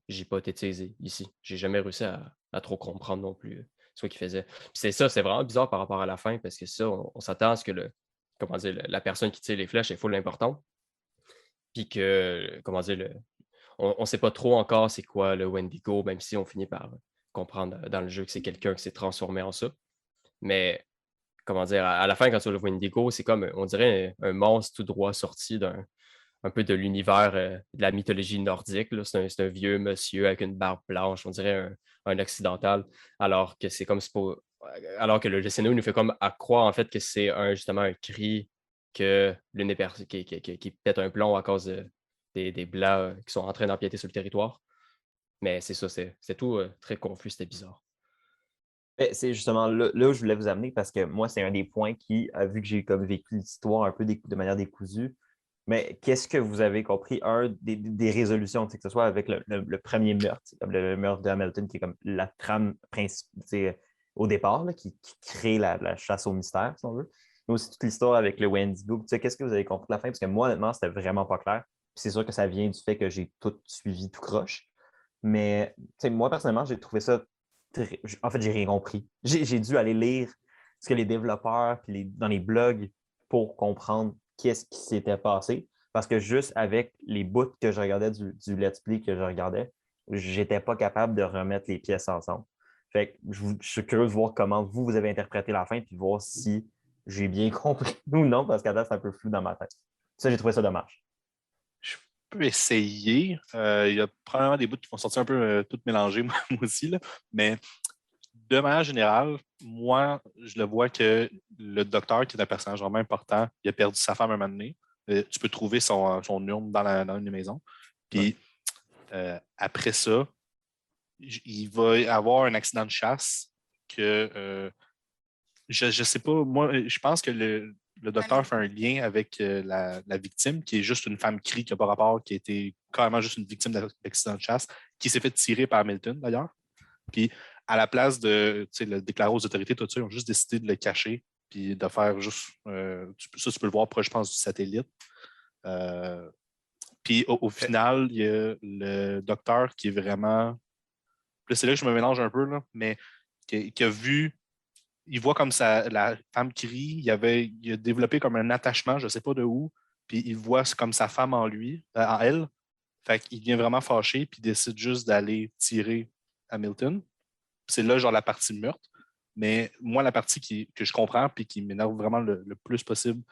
hypothétisé ici. J'ai jamais réussi à trop comprendre non plus ce qu'il faisait. Puis c'est ça, c'est vraiment bizarre par rapport à la fin, parce que ça, on s'attend à ce que la personne qui tire les flèches est full importante. Puis que, comment dire, on ne sait pas trop encore c'est quoi le Wendigo, même si on finit par comprendre dans le jeu que c'est quelqu'un qui s'est transformé en ça. Mais, comment dire, à la fin, quand tu le Wendigo, c'est comme, on dirait, un monstre tout droit sorti un peu de l'univers de la mythologie nordique. C'est un vieux monsieur avec une barbe blanche, on dirait un occidental, alors que c'est comme alors que le scénario nous fait comme à croire en fait que c'est justement un cri que l'une des personnes qui pète un plomb à cause des Blancs qui sont en train d'empiéter sur le territoire. Mais c'est ça, c'est tout très confus, c'était bizarre.
C'est justement là où je voulais vous amener parce que moi, c'est un des points qui, vu que j'ai comme vécu l'histoire un peu de manière décousue, mais qu'est-ce que vous avez compris? Des résolutions, que ce soit avec le premier meurtre, comme le meurtre de Hamilton, qui est comme la trame principale au départ, là, qui crée la chasse au mystère, si on veut. Mais aussi toute l'histoire avec le Wendigo. Qu'est-ce que vous avez compris de la fin? Parce que moi, honnêtement, c'était vraiment pas clair. Puis c'est sûr que ça vient du fait que j'ai tout suivi, tout croche. Mais moi, personnellement, j'ai trouvé ça. En fait, j'ai rien compris. J'ai dû aller lire ce que les développeurs puis dans les blogs pour comprendre qu'est-ce qui s'était passé. Parce que juste avec les bouts que je regardais du let's play que je regardais, j'étais pas capable de remettre les pièces ensemble. Fait que je suis curieux de voir comment vous avez interprété la fin puis voir si j'ai bien compris ou non, parce qu'à date, c'est un peu flou dans ma tête. Ça, j'ai trouvé ça dommage.
Je peux essayer. Il y a probablement des bouts qui vont sortir un peu tout mélangés, moi aussi, là. Mais de manière générale, moi, je le vois que le docteur, qui est un personnage vraiment important, il a perdu sa femme un moment donné. Tu peux trouver son urne dans une des maisons. Puis après ça, il va y avoir un accident de chasse que je ne sais pas. Moi, je pense que le docteur fait un lien avec la victime, qui est juste une femme crie qui n'a pas rapport, qui a été carrément juste une victime d'accident de chasse, qui s'est fait tirer par Hamilton d'ailleurs. Puis à la place de le déclarer aux autorités, tout ça, ils ont juste décidé de le cacher puis de faire juste. Tu peux le voir proche, je pense, du satellite. Puis au final, il y a le docteur qui est vraiment. Là, c'est là que je me mélange un peu, là, mais qui a vu. Il voit comme ça, la femme crie, il a développé comme un attachement, je ne sais pas de où, puis il voit comme sa femme en lui, en elle. Fait qu'il devient vraiment fâché, puis il décide juste d'aller tirer Hamilton. C'est là, genre, la partie meurtre. Mais moi, la partie que je comprends puis qui m'énerve vraiment le plus possible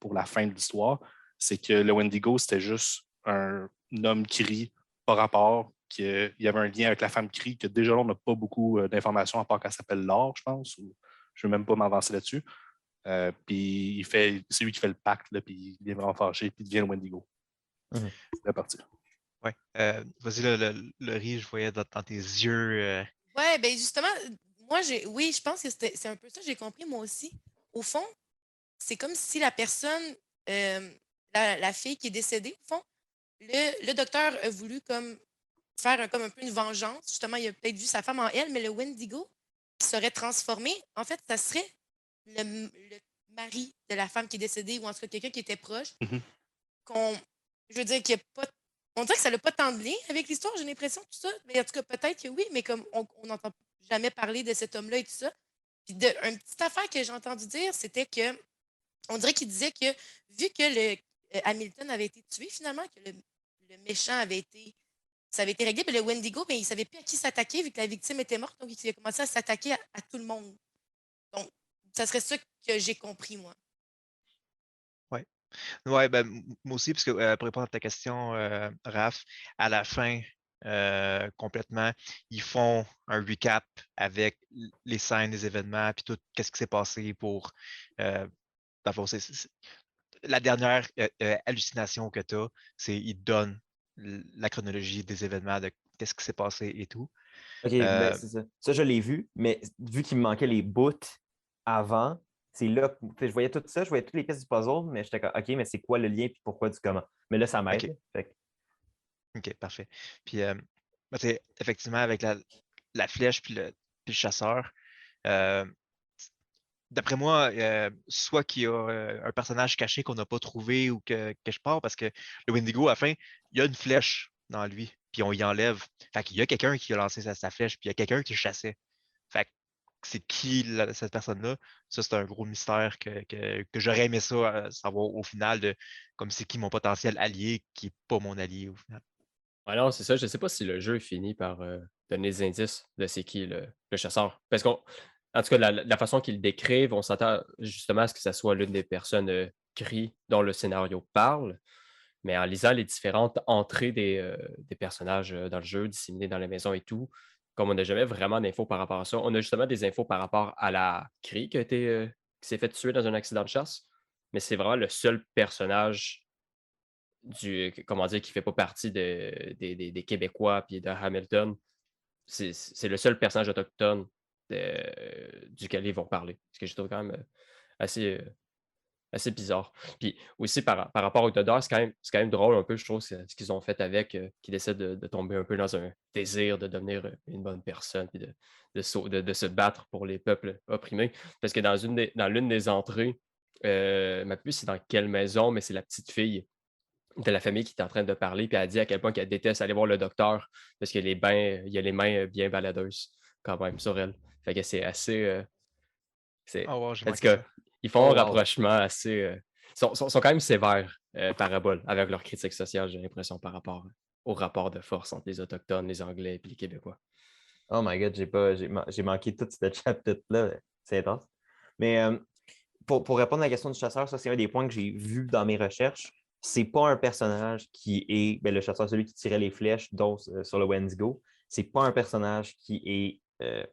pour la fin de l'histoire, c'est que le Wendigo, c'était juste un homme qui rit par rapport, qu'il y avait un lien avec la femme crie, que déjà, on n'a pas beaucoup d'informations à part qu'elle s'appelle Laure, je pense, ou je ne vais même pas m'avancer là-dessus. Puis c'est lui qui fait le pacte, là, puis il est vraiment fâché, puis il devient le Wendigo. C'est la partie.
Ouais. Vas-y, le riz, je voyais dans tes yeux.
Ouais, ben justement, moi, oui, je pense que c'est un peu ça, j'ai compris moi aussi. Au fond, c'est comme si la personne, la fille qui est décédée, au fond, le docteur a voulu comme faire comme un peu une vengeance. Justement, il a peut-être vu sa femme en elle, mais le Wendigo qui serait transformé, en fait, ça serait le mari de la femme qui est décédée ou en tout cas quelqu'un qui était proche.
Mhm.
Je veux dire qu'il n'y a pas. On dirait que ça n'a pas tant de lien avec l'histoire, j'ai l'impression, tout ça. Mais en tout cas, peut-être que oui, mais comme on n'entend jamais parler de cet homme-là et tout ça. Puis une petite affaire que j'ai entendu dire, c'était que on dirait qu'il disait que vu que Hamilton avait été tué finalement, que le méchant avait été. Ça avait été réglé, mais le Wendigo, ben, il ne savait plus à qui s'attaquer vu que la victime était morte, donc il a commencé à s'attaquer à tout le monde. Donc, ça serait ça que j'ai compris, moi.
Ouais. Ouais, ben, moi aussi, parce que pour répondre à ta question, Raph, à la fin, complètement, ils font un recap avec les scènes, les événements, puis tout, qu'est-ce qui s'est passé pour. D'abord, la dernière hallucination que tu as, c'est ils donnent la chronologie des événements de qu'est-ce qui s'est passé et tout.
OK, ben
Euh,
c'est ça. Ça, je l'ai vu, mais vu qu'il me manquait les bouts avant, c'est là que je voyais tout ça, je voyais toutes les pièces du puzzle, mais j'étais comme, OK, mais c'est quoi le lien puis pourquoi du comment? Mais là, ça
OK,
m'aide. Fait que,
OK, parfait. Puis, ben, effectivement, avec la flèche puis le chasseur, euh, d'après moi, soit qu'il y a un personnage caché qu'on n'a pas trouvé ou que je pars, parce que le Wendigo, à la fin, il y a une flèche dans lui, puis on y enlève. Fait qu'il y a quelqu'un qui a lancé sa flèche, puis il y a quelqu'un qui le chassait. Fait que c'est qui cette personne-là? Ça, c'est un gros mystère que j'aurais aimé ça savoir au final, comme c'est qui mon potentiel allié qui n'est pas mon allié au final.
Alors, c'est ça. Je ne sais pas si le jeu finit par donner des indices de c'est qui le chasseur. Parce qu'en tout cas, la façon qu'ils le décrivent, on s'attend justement à ce que ce soit l'une des personnes Cree dont le scénario parle. Mais en lisant les différentes entrées des personnages dans le jeu, disséminés dans la maison et tout, comme on n'a jamais vraiment d'infos par rapport à ça, on a justement des infos par rapport à la Cree qui s'est fait tuer dans un accident de chasse. Mais c'est vraiment le seul personnage comment dire, qui fait pas partie des Québécois puis de Hamilton. C'est le seul personnage autochtone duquel ils vont parler. Ce que je trouve quand même assez, assez bizarre. Puis aussi, par rapport au Dodder, c'est quand même drôle un peu, je trouve, ce qu'ils ont fait avec, qu'ils essaient de tomber un peu dans un désir de devenir une bonne personne, puis de se battre pour les peuples opprimés. Parce que dans l'une des entrées, je ne sais plus c'est dans quelle maison, mais c'est la petite fille de la famille qui est en train de parler, puis elle dit à quel point qu'elle déteste aller voir le docteur parce qu'il y a les mains bien baladeuses quand même sur elle. Fait que c'est assez.
Oh wow, j'ai
En tout
manqué
cas,
ça.
ils font
oh,
un
wow.
rapprochement assez. Sont quand même sévères, Parabole, avec leur critique sociale, j'ai l'impression, par rapport au rapport de force entre les Autochtones, les Anglais et les Québécois.
Oh my God, j'ai manqué tout ce chapitre-là. C'est intense. Mais pour répondre à la question du chasseur, ça, c'est un des points que j'ai vu dans mes recherches. C'est pas un personnage qui est le chasseur, celui qui tirait les flèches dont, sur le Wendigo. C'est pas un personnage qui est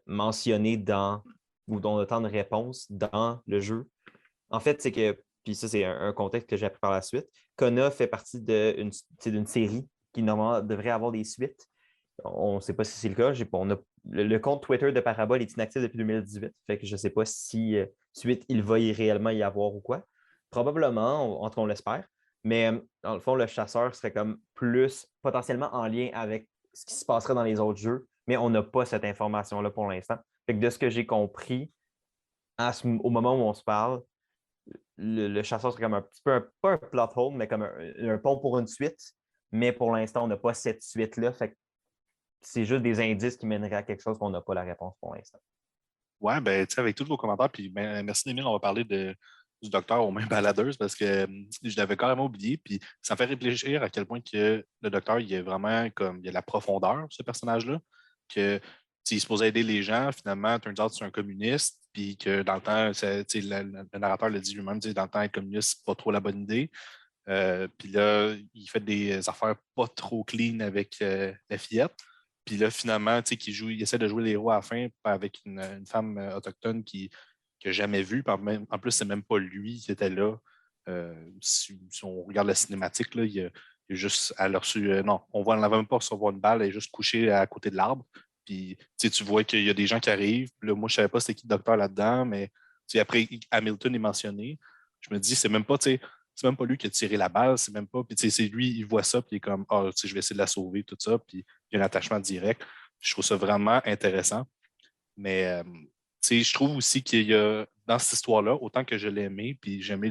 mentionné dans ou dont on a tant de réponses dans le jeu. En fait, c'est que, puis ça, c'est un contexte que j'ai appris par la suite. Kona fait partie d'une série qui normalement devrait avoir des suites. On ne sait pas si c'est le cas. Le compte Twitter de Parabole est inactif depuis 2018. Fait que je ne sais pas si suite il va réellement y avoir ou quoi. Probablement, on l'espère. Mais dans le fond, le chasseur serait comme plus potentiellement en lien avec ce qui se passerait dans les autres jeux, mais on n'a pas cette information-là pour l'instant. Fait que de ce que j'ai compris, au moment où on se parle, le chasseur serait comme un petit peu, pas un plot hole, mais comme un pont pour une suite. Mais pour l'instant, on n'a pas cette suite-là. Fait que c'est juste des indices qui mèneraient à quelque chose qu'on n'a pas la réponse pour l'instant.
Ouais, ben, tu sais, avec tous vos commentaires, puis ben, merci Émile, on va parler du docteur aux mains baladeuses parce que je l'avais carrément oublié, puis ça me fait réfléchir à quel point que le docteur, il est vraiment comme, il a la profondeur, ce personnage-là, que il est supposé aider les gens, finalement, turns out c'est un communiste, puis que dans le temps, le narrateur le dit lui-même, dans le temps, être communiste, c'est pas trop la bonne idée. Puis là, il fait des affaires pas trop clean avec la fillette. Puis là, finalement, il essaie de jouer les héros à la fin avec une femme autochtone qu'il n'a jamais vue. En plus, c'est même pas lui qui était là. Si on regarde la cinématique, là, il y a elle a reçu. Non, on ne va même pas recevoir une balle, elle est juste couchée à côté de l'arbre. Puis tu vois qu'il y a des gens qui arrivent. Puis là, moi, je ne savais pas c'était qui le docteur là-dedans, mais après, Hamilton est mentionné. Je me dis, c'est même pas lui qui a tiré la balle, c'est même pas. Puis c'est lui, il voit ça, puis il est comme, je vais essayer de la sauver, tout ça. Puis il y a un attachement direct. Je trouve ça vraiment intéressant. Mais je trouve aussi qu'il y a, dans cette histoire-là, autant que je l'ai aimé, puis j'aimais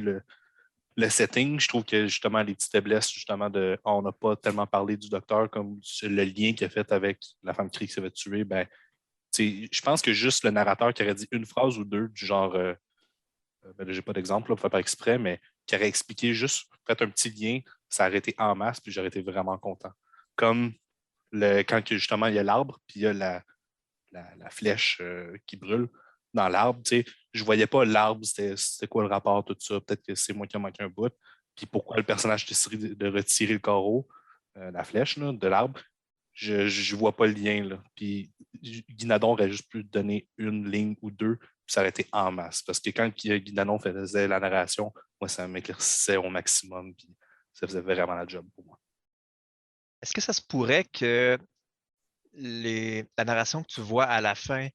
le setting, je trouve que justement les petites faiblesses, justement, on n'a pas tellement parlé du docteur comme le lien qu'il a fait avec la femme qui s'est fait tuer, je pense que juste le narrateur qui aurait dit une phrase ou deux du genre, là, j'ai pas d'exemple là, pour faire par exprès, mais qui aurait expliqué juste, fait un petit lien, ça aurait été en masse, puis j'aurais été vraiment content. Comme quand justement il y a l'arbre, puis il y a la flèche qui brûle dans l'arbre, je voyais pas l'arbre, c'était quoi le rapport, tout ça. Peut-être que c'est moi qui ai manqué un bout. Puis pourquoi le personnage décide de retirer le carreau, la flèche là, de l'arbre, je vois pas le lien. Là. Puis Guinadon aurait juste pu donner une ligne ou deux, puis ça aurait été en masse. Parce que quand Guinadon faisait la narration, moi, ça m'éclaircissait au maximum, puis ça faisait vraiment la job pour moi.
Est-ce que ça se pourrait que la narration que tu vois à la fin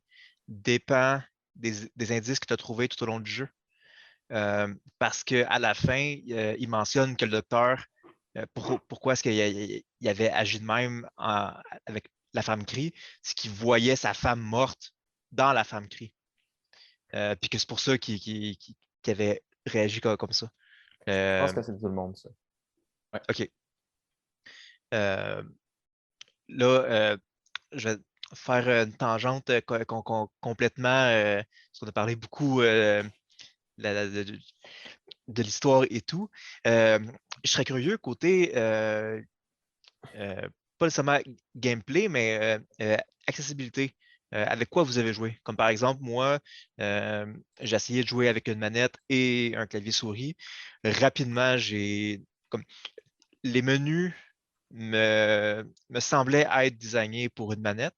dépend des indices que tu as trouvés tout au long du jeu? Parce qu'à la fin, il mentionne que le docteur, pourquoi est-ce qu'il avait agi de même avec la femme crie, c'est qu'il voyait sa femme morte dans la femme crie. Puis que c'est pour ça qu'il avait réagi comme ça.
Je pense que c'est tout le monde, ça.
Ouais, OK. Là, je vais faire une tangente complètement, parce qu'on a parlé beaucoup de l'histoire et tout. Je serais curieux côté, pas nécessairement gameplay, mais accessibilité. Avec quoi vous avez joué? Comme par exemple, moi, j'ai essayé de jouer avec une manette et un clavier souris. Rapidement, comme les menus me semblaient être designés pour une manette,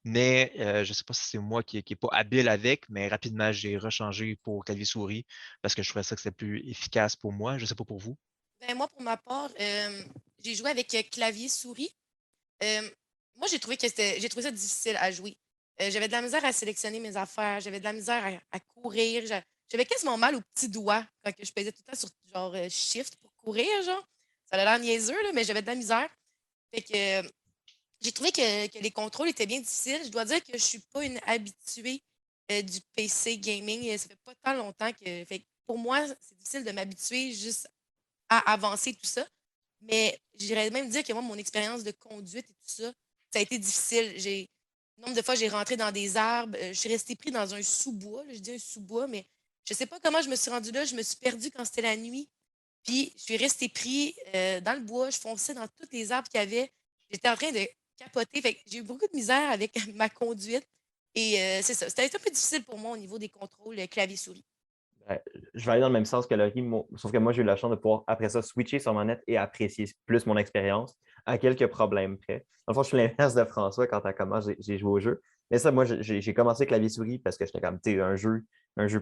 mais je ne sais pas si c'est moi qui n'est pas habile avec, mais rapidement, j'ai rechangé pour clavier souris parce que je trouvais ça que c'était plus efficace pour moi. Je ne sais pas pour vous.
Ben, moi, pour ma part, j'ai joué avec clavier souris. Moi, j'ai trouvé ça difficile à jouer. J'avais de la misère à sélectionner mes affaires, j'avais de la misère à courir. J'avais quasiment mal aux petits doigts quand je pesais tout le temps sur genre shift pour courir, genre. Ça a l'air niaiseux, là, mais j'avais de la misère. Fait que j'ai trouvé que les contrôles étaient bien difficiles. Je dois dire que je suis pas une habituée du PC gaming. Ça fait pas tant longtemps que. Fait que pour moi, c'est difficile de m'habituer juste à avancer tout ça. Mais j'irais même dire que moi, mon expérience de conduite et tout ça, ça a été difficile. Le nombre de fois, j'ai rentré dans des arbres. Je suis restée pris dans un sous-bois. Là, je dis un sous-bois, mais je sais pas comment je me suis rendue là. Je me suis perdue quand c'était la nuit. Puis, je suis restée pris dans le bois. Je fonçais dans tous les arbres qu'il y avait. J'étais en train de capoter. Fait que j'ai eu beaucoup de misère avec ma conduite. Et c'est ça. C'était un peu difficile pour moi au niveau des contrôles clavier-souris.
Je vais aller dans le même sens que Laurie, sauf que moi, j'ai eu la chance de pouvoir, après ça, switcher sur manette et apprécier plus mon expérience à quelques problèmes près. Dans le fond, je suis l'inverse de François quand à comment j'ai joué au jeu. Mais ça, moi, j'ai commencé clavier-souris parce que j'étais comme, tu sais, un jeu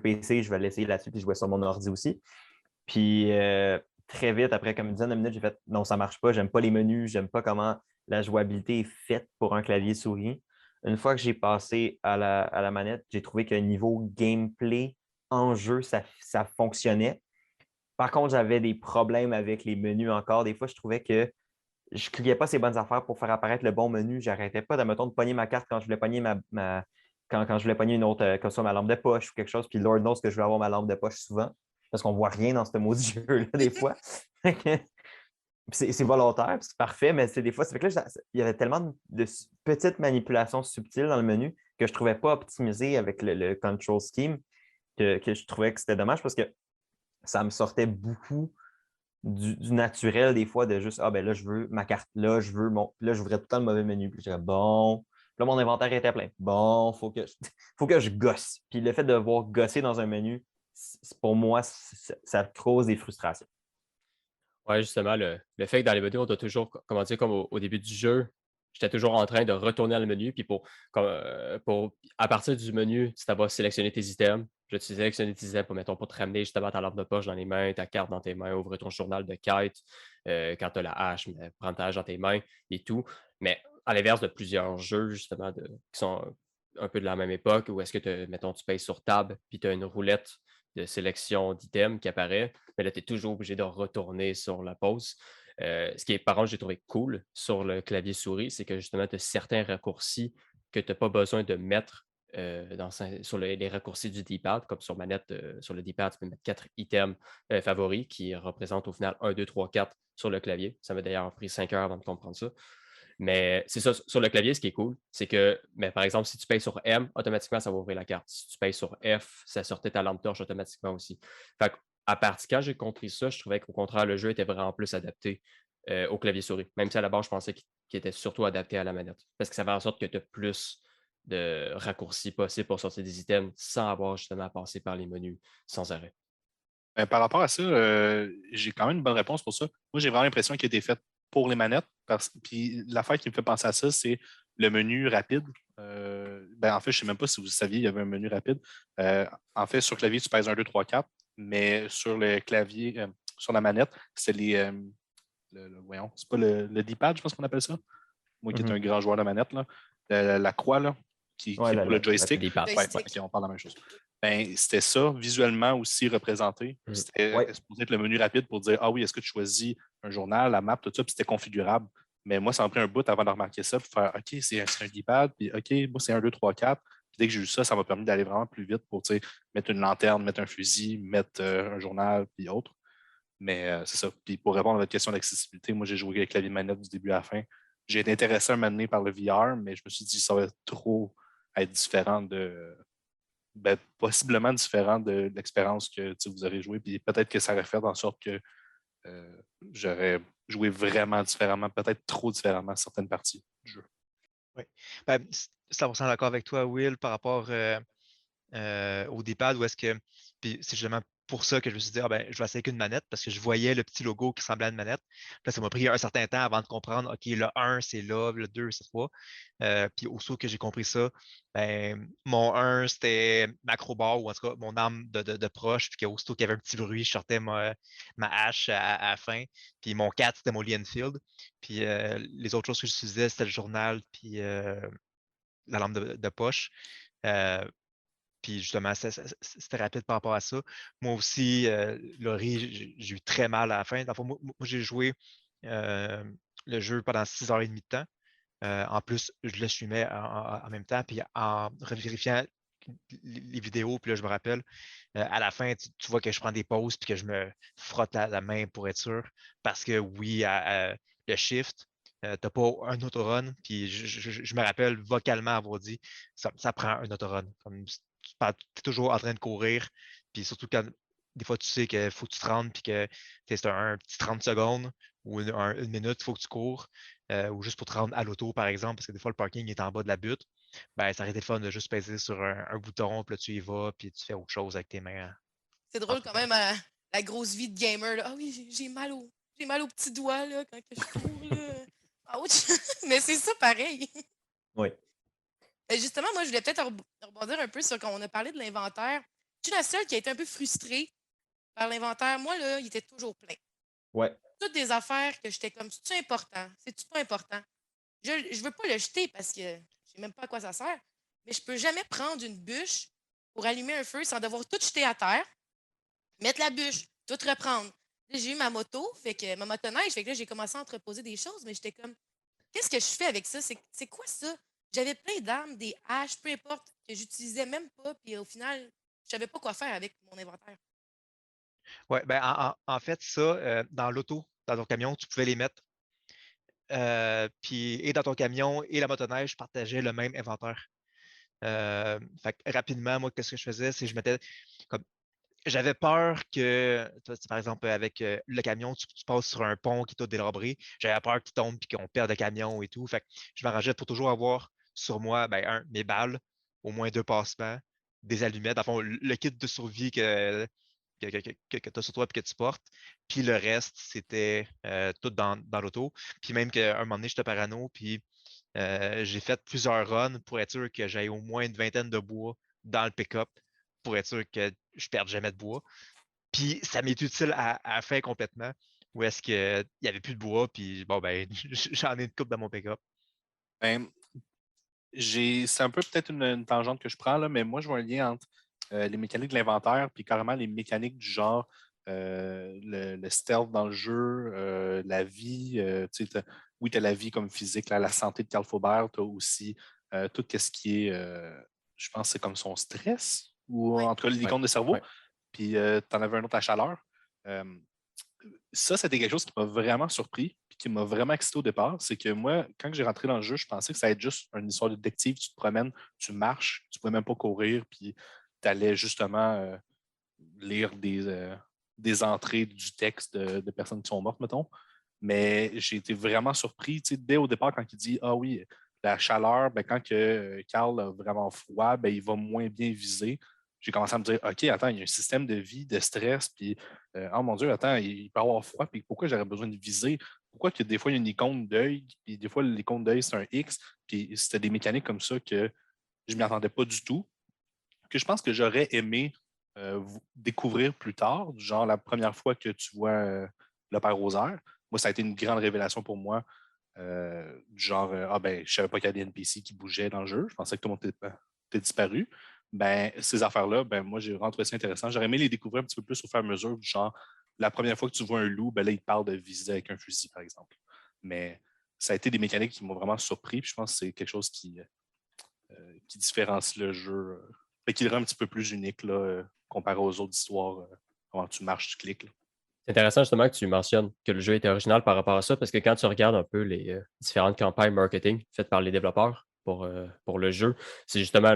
PC, je vais l'essayer là-dessus, puis je jouais sur mon ordi aussi. Puis très vite, après comme une dizaine de minutes, j'ai fait non, ça ne marche pas, j'aime pas les menus, j'aime pas comment la jouabilité est faite pour un clavier-souris. Une fois que j'ai passé à la manette, j'ai trouvé qu'un niveau gameplay en jeu, ça fonctionnait. Par contre, j'avais des problèmes avec les menus encore. Des fois, je trouvais que je ne cliquais pas ces bonnes affaires pour faire apparaître le bon menu. J'arrêtais pas de pogner ma carte quand je voulais pogner quand je voulais pogner une autre, comme ça, ma lampe de poche ou quelque chose. Puis Lord knows que je voulais avoir ma lampe de poche souvent. Parce qu'on ne voit rien dans ce maudit jeu-là, des fois. C'est volontaire, c'est parfait, mais des fois, c'est que là, il y avait tellement de petites manipulations subtiles dans le menu que je ne trouvais pas optimisé avec le control scheme que je trouvais que c'était dommage parce que ça me sortait beaucoup du naturel des fois de juste ben là, je veux ma carte là, là, j'ouvrais tout le temps le mauvais menu. Puis je dirais bon, là, mon inventaire était plein. Bon, faut que je gosse. Puis le fait de voir gosser dans un menu, pour moi, ça cause des frustrations.
Oui, justement, le fait que dans les menus, on doit toujours, comment dire, comme au début du jeu, j'étais toujours en train de retourner dans le menu, puis à partir du menu, tu vas sélectionner tes items, Je te sélectionnais pour, mettons, pour te ramener justement ta lampe de poche dans les mains, ta carte dans tes mains, ouvrir ton journal de quête, quand tu as la hache, prendre ta hache dans tes mains et tout. Mais à l'inverse de plusieurs jeux, justement, qui sont un peu de la même époque, où est-ce que, mettons, tu payes sur table, puis tu as une roulette de sélection d'items qui apparaît, mais là, tu es toujours obligé de retourner sur la pause. Ce qui est, par contre, j'ai trouvé cool sur le clavier souris, c'est que justement, tu as certains raccourcis que tu n'as pas besoin de mettre sur les raccourcis du D-pad, comme sur manette, sur le D-pad, tu peux mettre 4 items favoris qui représentent au final 1, 2, 3, 4 sur le clavier. Ça m'a d'ailleurs pris 5 heures avant de comprendre ça. Mais c'est ça, sur le clavier, ce qui est cool, c'est que, par exemple, si tu payes sur M, automatiquement, ça va ouvrir la carte. Si tu payes sur F, ça sortait ta lampe torche automatiquement aussi. Fait à partir quand j'ai compris ça, je trouvais qu'au contraire, le jeu était vraiment plus adapté au clavier souris. Même si à la base, je pensais qu'il était surtout adapté à la manette. Parce que ça fait en sorte que tu as plus de raccourcis possibles pour sortir des items sans avoir justement à passer par les menus sans arrêt.
Par rapport à ça, j'ai quand même une bonne réponse pour ça. Moi, j'ai vraiment l'impression qu'il a été fait pour les manettes. Puis l'affaire qui me fait penser à ça, c'est le menu rapide. En fait, je ne sais même pas si vous saviez, il y avait un menu rapide. En fait, sur le clavier, tu pèses 1, 2, 3, 4, mais sur le clavier, sur la manette, c'est voyons, c'est pas le D-pad, je pense qu'on appelle ça. Moi qui est un grand joueur de manette, là. La croix, là, qui est pour le joystick.
Joystick.
On parle de la même chose. C'était ça, visuellement aussi représenté. C'était supposé être le menu rapide pour dire, ah oui, est-ce que tu choisis un journal, la map, tout ça, puis c'était configurable. Mais moi, ça m'a pris un bout avant de remarquer ça, pour faire, OK, c'est un D-pad, puis OK, moi, c'est 1, 2, 3, 4. Puis dès que j'ai eu ça, ça m'a permis d'aller vraiment plus vite pour mettre une lanterne, mettre un fusil, mettre un journal, puis autre. Mais c'est ça. Puis pour répondre à votre question d'accessibilité, moi, j'ai joué avec clavier manette du début à la fin. J'ai été intéressé à un moment donné par le VR, mais je me suis dit ça va trop être différent possiblement différent de l'expérience que vous aurez joué. Puis peut-être que ça aurait fait en sorte que j'aurais joué vraiment différemment, peut-être trop différemment certaines parties du jeu.
Oui. 100% d'accord avec toi, Will, par rapport au D-pad, où est-ce que. Puis c'est justement pour ça que je me suis dit, je vais essayer qu'une manette, parce que je voyais le petit logo qui ressemblait à une manette. Puis là, ça m'a pris un certain temps avant de comprendre, OK, le 1, c'est là, le 2, c'est 3. Puis aussitôt que j'ai compris ça, mon 1, c'était macrobar, ou en tout cas, mon arme de proche, puis qu'aussitôt qu'il y avait un petit bruit, je sortais ma hache à la fin. Puis mon 4, c'était mon Lee Enfield. Puis les autres choses que j'utilisais, c'était le journal, puis la lampe de poche. Puis justement, c'était rapide par rapport à ça. Moi aussi, Laurie, j'ai eu très mal à la fin. Moi, j'ai joué le jeu pendant 6h30 de temps. En plus, je le streamais en même temps. Puis en vérifiant les vidéos, puis là, je me rappelle, à la fin, tu vois que je prends des pauses puis que je me frotte la main pour être sûr. Parce que oui, le shift, tu n'as pas un autorun. Puis je me rappelle vocalement avoir dit ça prend un autorun. Comme tu es toujours en train de courir. Puis surtout quand des fois tu sais qu'il faut que tu te rendes puis que c'est un petit 30 secondes ou une minute, il faut que tu cours. Ou juste pour te rendre à l'auto, par exemple, parce que des fois le parking est en bas de la butte. Ça aurait été le fun de juste peser sur un bouton, puis là tu y vas, puis tu fais autre chose avec tes mains.
C'est drôle quand même, la grosse vie de gamer. Là. Ah oui, j'ai mal au petit doigt là, quand que je cours. Là. Ouch! Mais c'est ça pareil.
Oui.
Justement, moi, je voulais peut-être rebondir un peu sur quand on a parlé de l'inventaire. Je suis la seule qui a été un peu frustrée par l'inventaire. Moi, là, il était toujours plein.
Ouais.
Toutes des affaires que j'étais comme, c'est-tu important? C'est-tu pas important? Je veux pas le jeter parce que je sais même pas à quoi ça sert, mais je peux jamais prendre une bûche pour allumer un feu sans devoir tout jeter à terre, mettre la bûche, tout reprendre. Là, j'ai eu ma moto, ma motoneige, fait que là, j'ai commencé à entreposer des choses, mais j'étais comme, qu'est-ce que je fais avec ça? C'est quoi ça? J'avais plein d'armes, des haches, peu importe, que j'utilisais même pas, puis au final, je savais pas quoi faire avec mon inventaire.
Oui, en fait, ça, dans l'auto, dans ton camion, tu pouvais les mettre. Puis, et dans ton camion et la motoneige partageaient le même inventaire. Fait que rapidement, moi, qu'est-ce que je faisais? C'est que je mettais comme. J'avais peur que, par exemple, avec le camion, tu passes sur un pont qui est tout délabré. J'avais peur qu'il tombe et qu'on perde le camion et tout. Fait que je m'arrangeais pour toujours avoir sur moi, mes balles, au moins 2 passements, des allumettes. Dans le fond, le kit de survie que tu as sur toi et que tu portes. Puis le reste, c'était tout dans l'auto. Puis même qu'à un moment donné, j'étais parano, puis j'ai fait plusieurs runs pour être sûr que j'aille au moins une vingtaine de bois dans le pick-up pour être sûr que je ne perde jamais de bois. Puis ça m'est utile à la fin complètement, où est-ce qu'il n'y avait plus de bois, puis bon, ben, j'en ai une coupe dans mon pick-up.
Ben, c'est un peu peut-être une tangente que je prends, là, mais moi, je vois un lien entre les mécaniques de l'inventaire puis carrément les mécaniques du genre le stealth dans le jeu, la vie. Oui, tu as la vie comme physique, là, la santé de Carl Faubert, tu as aussi tout ce qui est, je pense, c'est comme son stress, ou
Ouais.
en tout cas l'icône de cerveau.
Ouais.
Puis tu en avais un autre à chaleur. Ça, c'était quelque chose qui m'a vraiment surpris et qui m'a vraiment excité au départ. C'est que moi, quand j'ai rentré dans le jeu, je pensais que ça allait être juste une histoire de détective. Tu te promènes, tu marches, tu ne pouvais même pas courir, puis tu allais justement lire des entrées du texte de personnes qui sont mortes, mettons. Mais j'ai été vraiment surpris, dès au départ, quand il dit « Ah oui, la chaleur, ben, quand Carl a vraiment froid, ben, il va moins bien viser. » J'ai commencé à me dire, OK, attends, il y a un système de vie, de stress, puis, oh mon Dieu, attends, il peut avoir froid, puis pourquoi j'aurais besoin de viser? Pourquoi que des fois, il y a une icône d'œil, puis des fois, l'icône d'œil, c'est un X, puis c'était des mécaniques comme ça que je ne m'y attendais pas du tout, que je pense que j'aurais aimé découvrir plus tard, du genre la première fois que tu vois le père Rosaire. Moi, ça a été une grande révélation pour moi, du genre, ah ben, je savais pas qu'il y avait des NPC qui bougeaient dans le jeu, je pensais que tout le monde était disparu. Ben, ces affaires-là, ben, moi, j'ai vraiment trouvé ça intéressant. J'aurais aimé les découvrir un petit peu plus au fur et à mesure. Genre, la première fois que tu vois un loup, ben là, il parle de viser avec un fusil, par exemple. Mais ça a été des mécaniques qui m'ont vraiment surpris. Puis je pense que c'est quelque chose qui différencie le jeu, qui le rend un petit peu plus unique là, comparé aux autres histoires. Quand tu marches, tu cliques. Là.
C'est intéressant justement que tu mentionnes que le jeu était original par rapport à ça, parce que quand tu regardes un peu les différentes campagnes marketing faites par les développeurs pour le jeu, c'est justement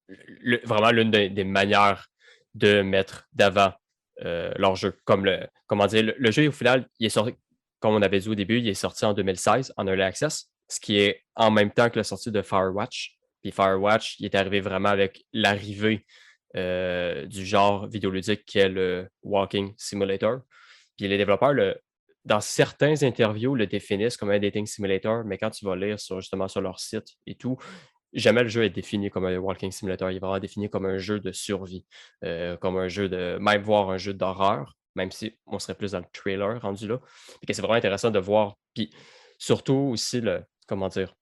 vraiment l'une des manières de mettre d'avant leur jeu. Comment dire, le jeu, au final, il est sorti, comme on avait dit au début, il est sorti en 2016 en Early Access, ce qui est en même temps que la sortie de Firewatch. Puis Firewatch, il est arrivé vraiment avec l'arrivée du genre vidéoludique qu'est le Walking Simulator. Puis les développeurs, dans certains interviews, le définissent comme un dating simulator, mais quand tu vas lire justement sur leur site et tout, jamais le jeu est défini comme un walking simulator. Il est vraiment défini comme un jeu de survie, comme un jeu même voire un jeu d'horreur, même si on serait plus dans le trailer rendu là. Et c'est vraiment intéressant de voir. Puis surtout aussi, comment dire,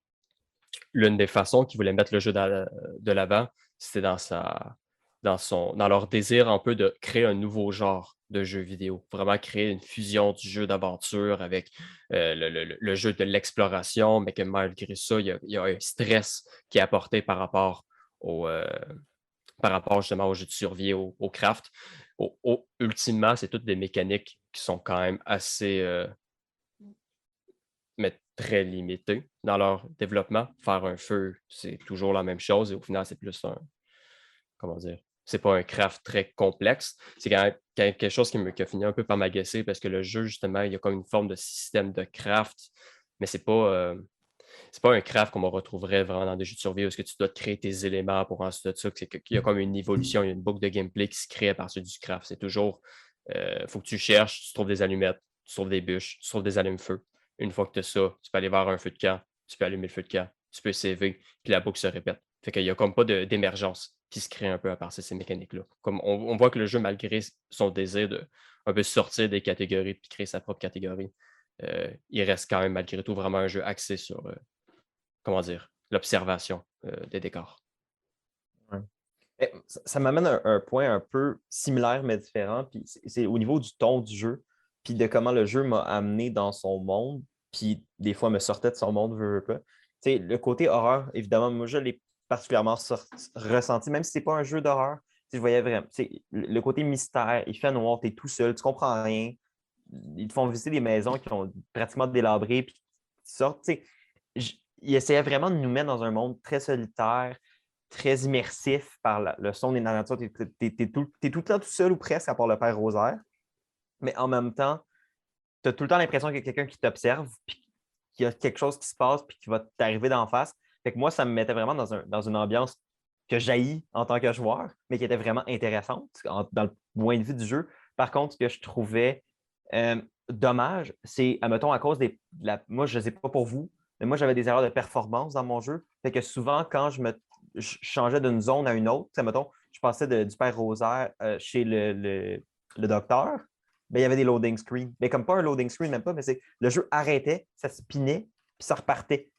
l'une des façons qu'ils voulaient mettre le jeu de l'avant, c'était dans leur désir un peu de créer un nouveau genre de jeu vidéo. Vraiment créer une fusion du jeu d'aventure avec le jeu de l'exploration, mais que malgré ça, il y a un stress qui est apporté par rapport justement au jeu de survie, au craft. Ultimement, c'est toutes des mécaniques qui sont quand même assez mais très limitées dans leur développement. Faire un feu, c'est toujours la même chose et au final, c'est plus comment dire, c'est pas un craft très complexe. C'est quand même quelque chose qui a fini un peu par m'agacer parce que le jeu, justement, il y a comme une forme de système de craft, mais c'est pas un craft qu'on retrouverait vraiment dans des jeux de survie où est-ce que tu dois créer tes éléments pour ensuite de ça. C'est qu'il y a comme une évolution, il y a une boucle de gameplay qui se crée à partir du craft. C'est toujours, faut que tu cherches, tu trouves des allumettes, tu trouves des bûches, tu trouves des allumes-feu. Une fois que tu as ça, tu peux aller voir un feu de camp, tu peux allumer le feu de camp, tu peux sauver, puis la boucle se répète. Fait qu'il n'y a comme pas d'émergence qui se crée un peu à partir de ces mécaniques-là. Comme on voit que le jeu, malgré son désir de un peu sortir des catégories et créer sa propre catégorie, il reste quand même malgré tout vraiment un jeu axé sur comment dire, l'observation des décors.
Ouais. Ça m'amène à un point un peu similaire mais différent, puis c'est au niveau du ton du jeu, puis de comment le jeu m'a amené dans son monde, puis des fois me sortait de son monde, veux pas. T'sais, le côté horreur, évidemment, moi je l'ai particulièrement ressenti, même si c'est pas un jeu d'horreur, je voyais vraiment, le côté mystère, il fait noir, tu es tout seul, tu comprends rien, ils te font visiter des maisons qui ont pratiquement délabré, puis ils sortent, ils essayaient vraiment de nous mettre dans un monde très solitaire, très immersif par le son et la nature. Tu es tout le temps tout seul ou presque, à part le père Rosaire. Mais en même temps, tu as tout le temps l'impression qu'il y a quelqu'un qui t'observe, puis qu'il y a quelque chose qui se passe, puis qui va t'arriver d'en face. Fait que moi, ça me mettait vraiment dans une ambiance que j'haïs en tant que joueur, mais qui était vraiment intéressante dans le point de vue du jeu. Par contre, ce que je trouvais dommage, c'est, admettons, à cause moi, je ne sais pas pour vous, mais moi, j'avais des erreurs de performance dans mon jeu. Fait que souvent, quand je changeais d'une zone à une autre, admettons, je passais du Père Rosaire chez le docteur, ben, il y avait des loading screens. Mais comme pas un loading screen, même pas, mais c'est le jeu arrêtait, ça spinait, puis ça repartait.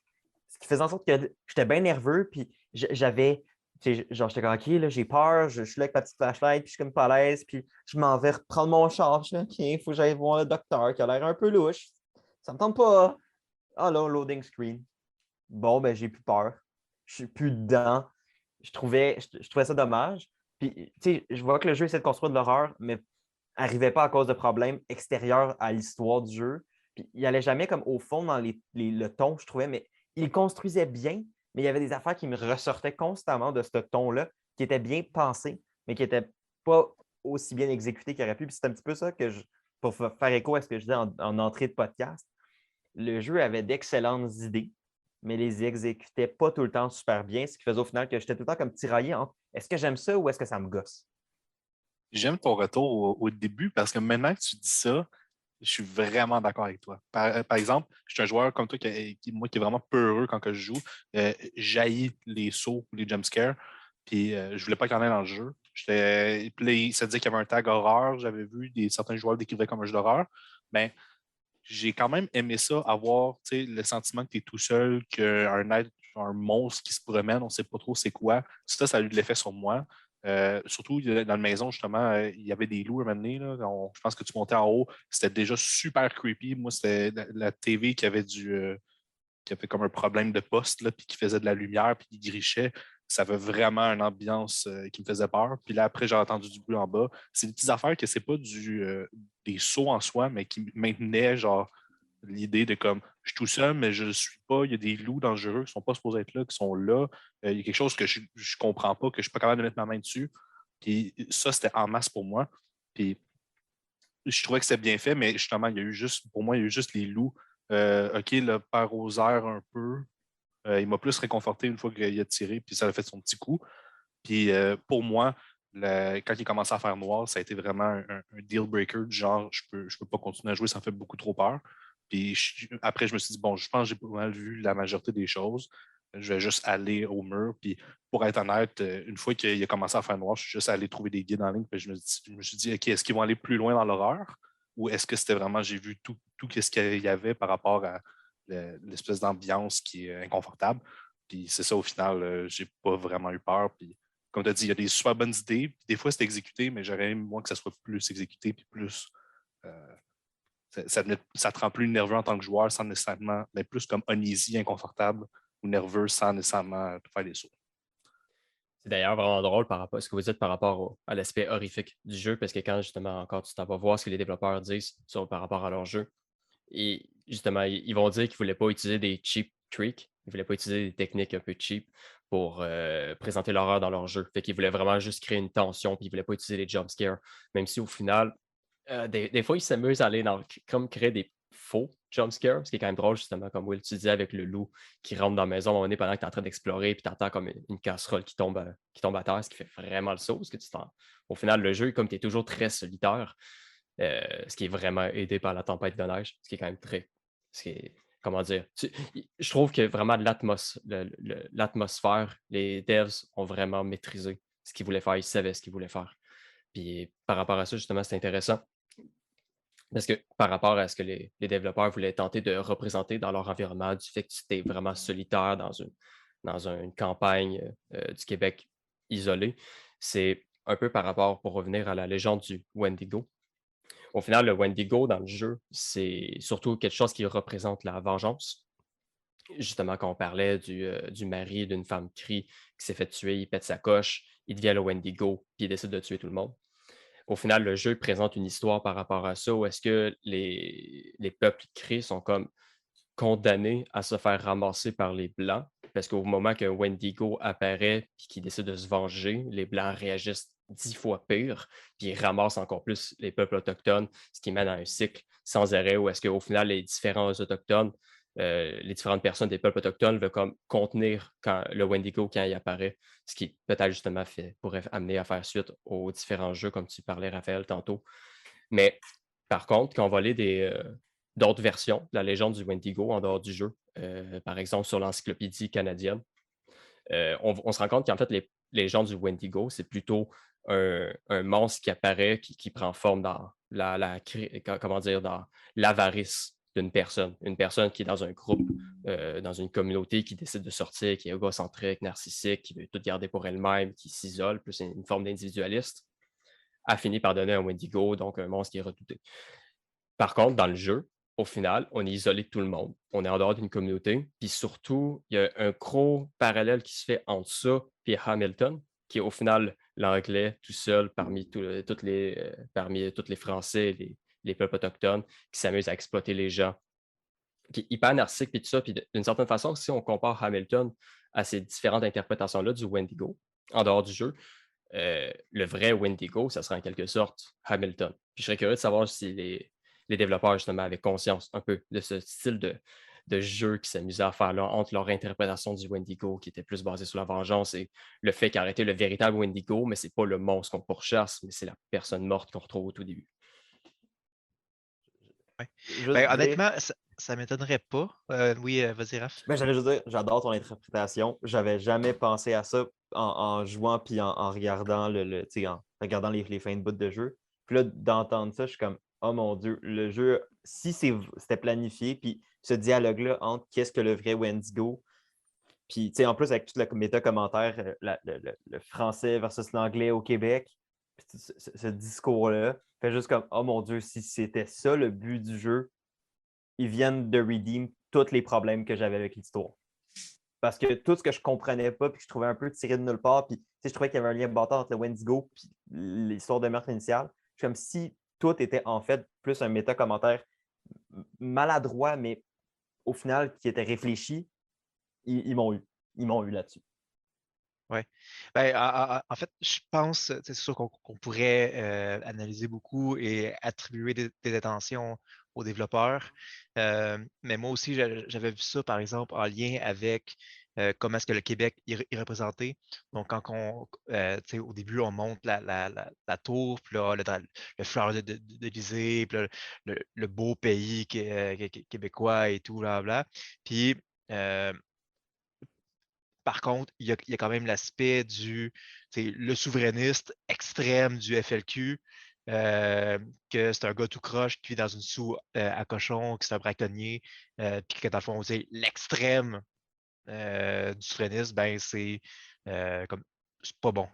Ce qui faisait en sorte que j'étais bien nerveux, puis j'avais, genre, j'étais comme, OK, là, j'ai peur, je suis là avec ma petite flashlight, puis je suis comme pas à l'aise, puis je m'en vais reprendre mon char. Je suis OK, il faut que j'aille voir le docteur qui a l'air un peu louche. Ça me tente pas. Ah là, loading screen. Bon, ben, j'ai plus peur. Je suis plus dedans. Je trouvais ça dommage. Puis, tu sais, je vois que le jeu essaie de construire de l'horreur, mais n'arrivait pas à cause de problèmes extérieurs à l'histoire du jeu. Puis, il n'allait jamais comme au fond dans le ton, je trouvais, mais il construisait bien, mais il y avait des affaires qui me ressortaient constamment de ce ton-là, qui étaient bien pensées, mais qui n'étaient pas aussi bien exécutées qu'il aurait pu. Puis c'est un petit peu ça que pour faire écho à ce que je disais en entrée de podcast, le jeu avait d'excellentes idées, mais les exécutait pas tout le temps super bien, ce qui faisait au final que j'étais tout le temps comme tiraillé entre est-ce que j'aime ça ou est-ce que ça me gosse?
J'aime ton retour au début parce que maintenant que tu dis ça, je suis vraiment d'accord avec toi. Par exemple, je suis un joueur comme toi qui est vraiment peureux quand que je joue. J'haïs les sauts ou les jumpscares. Puis je voulais pas qu'il y en ait dans le jeu. Puis là, ça disait qu'il y avait un tag horreur. J'avais vu certains joueurs le décrivaient comme un jeu d'horreur. Mais j'ai quand même aimé ça, avoir le sentiment que tu es tout seul, qu'un être, un monstre qui se promène, on ne sait pas trop c'est quoi. Ça a eu de l'effet sur moi. Surtout dans la maison, justement, il y avait des loups à un moment donné, là. Je pense que tu montais en haut, c'était déjà super creepy. Moi, c'était la TV qui avait qui avait comme un problème de poste, là, puis qui faisait de la lumière, puis qui grichait. Ça avait vraiment une ambiance qui me faisait peur. Puis là, après, j'ai entendu du bruit en bas. C'est des petites affaires que c'est pas des sauts en soi, mais qui maintenaient genre l'idée de comme je suis tout seul, mais je ne suis pas. Il y a des loups dangereux qui ne sont pas supposés être là, qui sont là. Il y a quelque chose que je ne comprends pas, que je ne suis pas capable de mettre ma main dessus. Puis ça, c'était en masse pour moi. Puis je trouvais que c'était bien fait, mais justement, pour moi, il y a eu juste les loups. OK, le père aux airs un peu. Il m'a plus réconforté une fois qu'il a tiré, puis ça a fait son petit coup. Puis pour moi, quand il commençait à faire noir, ça a été vraiment un deal breaker du genre, je peux pas continuer à jouer, ça me fait beaucoup trop peur. Puis après, je me suis dit, bon, je pense que j'ai pas mal vu la majorité des choses. Je vais juste aller au mur. Puis pour être honnête, une fois qu'il a commencé à faire noir, je suis juste allé trouver des guides en ligne. Puis je me suis dit, OK, est-ce qu'ils vont aller plus loin dans l'horreur? Ou est-ce que c'était vraiment, j'ai vu tout ce qu'il y avait par rapport à l'espèce d'ambiance qui est inconfortable. Puis c'est ça, au final, j'ai pas vraiment eu peur. Puis comme tu as dit, il y a des super bonnes idées. Puis des fois, c'est exécuté, mais j'aurais aimé, moi, que ça soit plus exécuté, puis plus. Ça te rend plus nerveux en tant que joueur sans nécessairement, mais plus comme uneasy, inconfortable ou nerveux sans nécessairement faire des sauts.
C'est d'ailleurs vraiment drôle par rapport à ce que vous dites par rapport à l'aspect horrifique du jeu, parce que quand justement encore tu t'en vas voir ce que les développeurs disent par rapport à leur jeu, et justement, ils vont dire qu'ils ne voulaient pas utiliser des cheap tricks, ils ne voulaient pas utiliser des techniques un peu cheap pour présenter l'horreur dans leur jeu. Fait qu'ils voulaient vraiment juste créer une tension, puis ils ne voulaient pas utiliser les jumpscares, même si au final, des fois, ils s'amusent à aller comme créer des faux jumpscares, ce qui est quand même drôle, justement, comme Will, tu disais, avec le loup qui rentre dans la maison à un moment donné pendant que tu es en train d'explorer, puis tu entends comme une casserole qui tombe à terre, ce qui fait vraiment le saut, parce que au final, le jeu, comme tu es toujours très solitaire, ce qui est vraiment aidé par la tempête de neige, ce qui est quand même comment dire, je trouve que vraiment l'atmosphère, les devs ont vraiment maîtrisé ce qu'ils voulaient faire, ils savaient ce qu'ils voulaient faire. Puis par rapport à ça, justement, c'est intéressant. Parce que par rapport à ce que les développeurs voulaient tenter de représenter dans leur environnement, du fait que tu étais vraiment solitaire dans une campagne du Québec isolée, c'est un peu par rapport, pour revenir à la légende du Wendigo. Au final, le Wendigo dans le jeu, c'est surtout quelque chose qui représente la vengeance. Justement, quand on parlait du mari d'une femme qui s'est fait tuer, il pète sa coche, il devient le Wendigo, puis il décide de tuer tout le monde. Au final, le jeu présente une histoire par rapport à ça, où est-ce que les peuples créés sont comme condamnés à se faire ramasser par les Blancs, parce qu'au moment que Wendigo apparaît et qu'il décide de se venger, les Blancs réagissent 10 fois pire, puis ils ramassent encore plus les peuples autochtones, ce qui mène à un cycle sans arrêt, où est-ce qu'au final, les différents autochtones, les différentes personnes des peuples autochtones veulent comme contenir le Wendigo quand il apparaît, ce qui peut-être justement pourrait amener à faire suite aux différents jeux, comme tu parlais, Raphaël, tantôt. Mais par contre, quand on va aller d'autres versions de la légende du Wendigo en dehors du jeu, par exemple sur l'encyclopédie canadienne, on se rend compte qu'en fait, les gens du Wendigo, c'est plutôt un monstre qui apparaît, qui prend forme dans comment dire, dans l'avarice d'une personne. Une personne qui est dans un groupe, dans une communauté, qui décide de sortir, qui est égocentrique, narcissique, qui veut tout garder pour elle-même, qui s'isole, plus une forme d'individualiste, a fini par donner un Wendigo, donc un monstre qui est redouté. Par contre, dans le jeu, au final, on est isolé de tout le monde. On est en dehors d'une communauté. Puis surtout, il y a un gros parallèle qui se fait entre ça et Hamilton, qui est au final l'anglais tout seul parmi tous les Français, les peuples autochtones, qui s'amusent à exploiter les gens, qui est hyper narcissique, puis tout ça. Puis d'une certaine façon, si on compare Hamilton à ces différentes interprétations-là du Wendigo, en dehors du jeu, le vrai Wendigo, ça serait en quelque sorte Hamilton. Puis je serais curieux de savoir si les développeurs, justement, avaient conscience un peu de ce style de jeu qui s'amusait à faire là, entre leur interprétation du Wendigo, qui était plus basée sur la vengeance, et le fait qu'arrêter le véritable Wendigo, mais c'est pas le monstre qu'on pourchasse, mais c'est la personne morte qu'on retrouve au tout début.
Ouais.
Juste
Ben,
dire-
honnêtement, ça m'étonnerait pas. Oui, vas-y, Raph.
Ben, j'allais juste dire, j'adore ton interprétation. J'avais jamais pensé à ça en jouant puis en regardant tu sais, en regardant les fins de bout de jeu. Puis là, d'entendre ça, je suis comme, oh mon Dieu, le jeu, si c'était planifié, puis ce dialogue-là entre qu'est-ce que le vrai Wendigo, puis tu sais, en plus avec tout le méta-commentaire, le français versus l'anglais au Québec, puis ce discours-là, fait juste comme, oh mon Dieu, si c'était ça le but du jeu, ils viennent de redeem tous les problèmes que j'avais avec l'histoire. Parce que tout ce que je comprenais pas, puis que je trouvais un peu tiré de nulle part, puis je trouvais qu'il y avait un lien bâtard entre le Wendigo et l'histoire de meurtre initial. C'est comme si tout était en fait plus un méta-commentaire maladroit, mais au final qui était réfléchi. Ils m'ont eu. Ils m'ont eu là-dessus.
Ouais. Ben, en fait, je pense, c'est sûr qu'on pourrait analyser beaucoup et attribuer des attentions aux développeurs. Mais moi aussi, j'avais vu ça, par exemple, en lien avec comment est-ce que le Québec est représenté. Donc, tu sais, au début, on monte la tour, puis là, le fleur d'Élysée, puis là, le beau pays québécois et tout, bla. Puis, par contre, il y a quand même l'aspect le souverainiste extrême du FLQ, que c'est un gars tout croche qui vit dans une soue à cochon, qui c'est un braconnier, puis que dans le fond, l'extrême du souverainisme, ben c'est pas bon.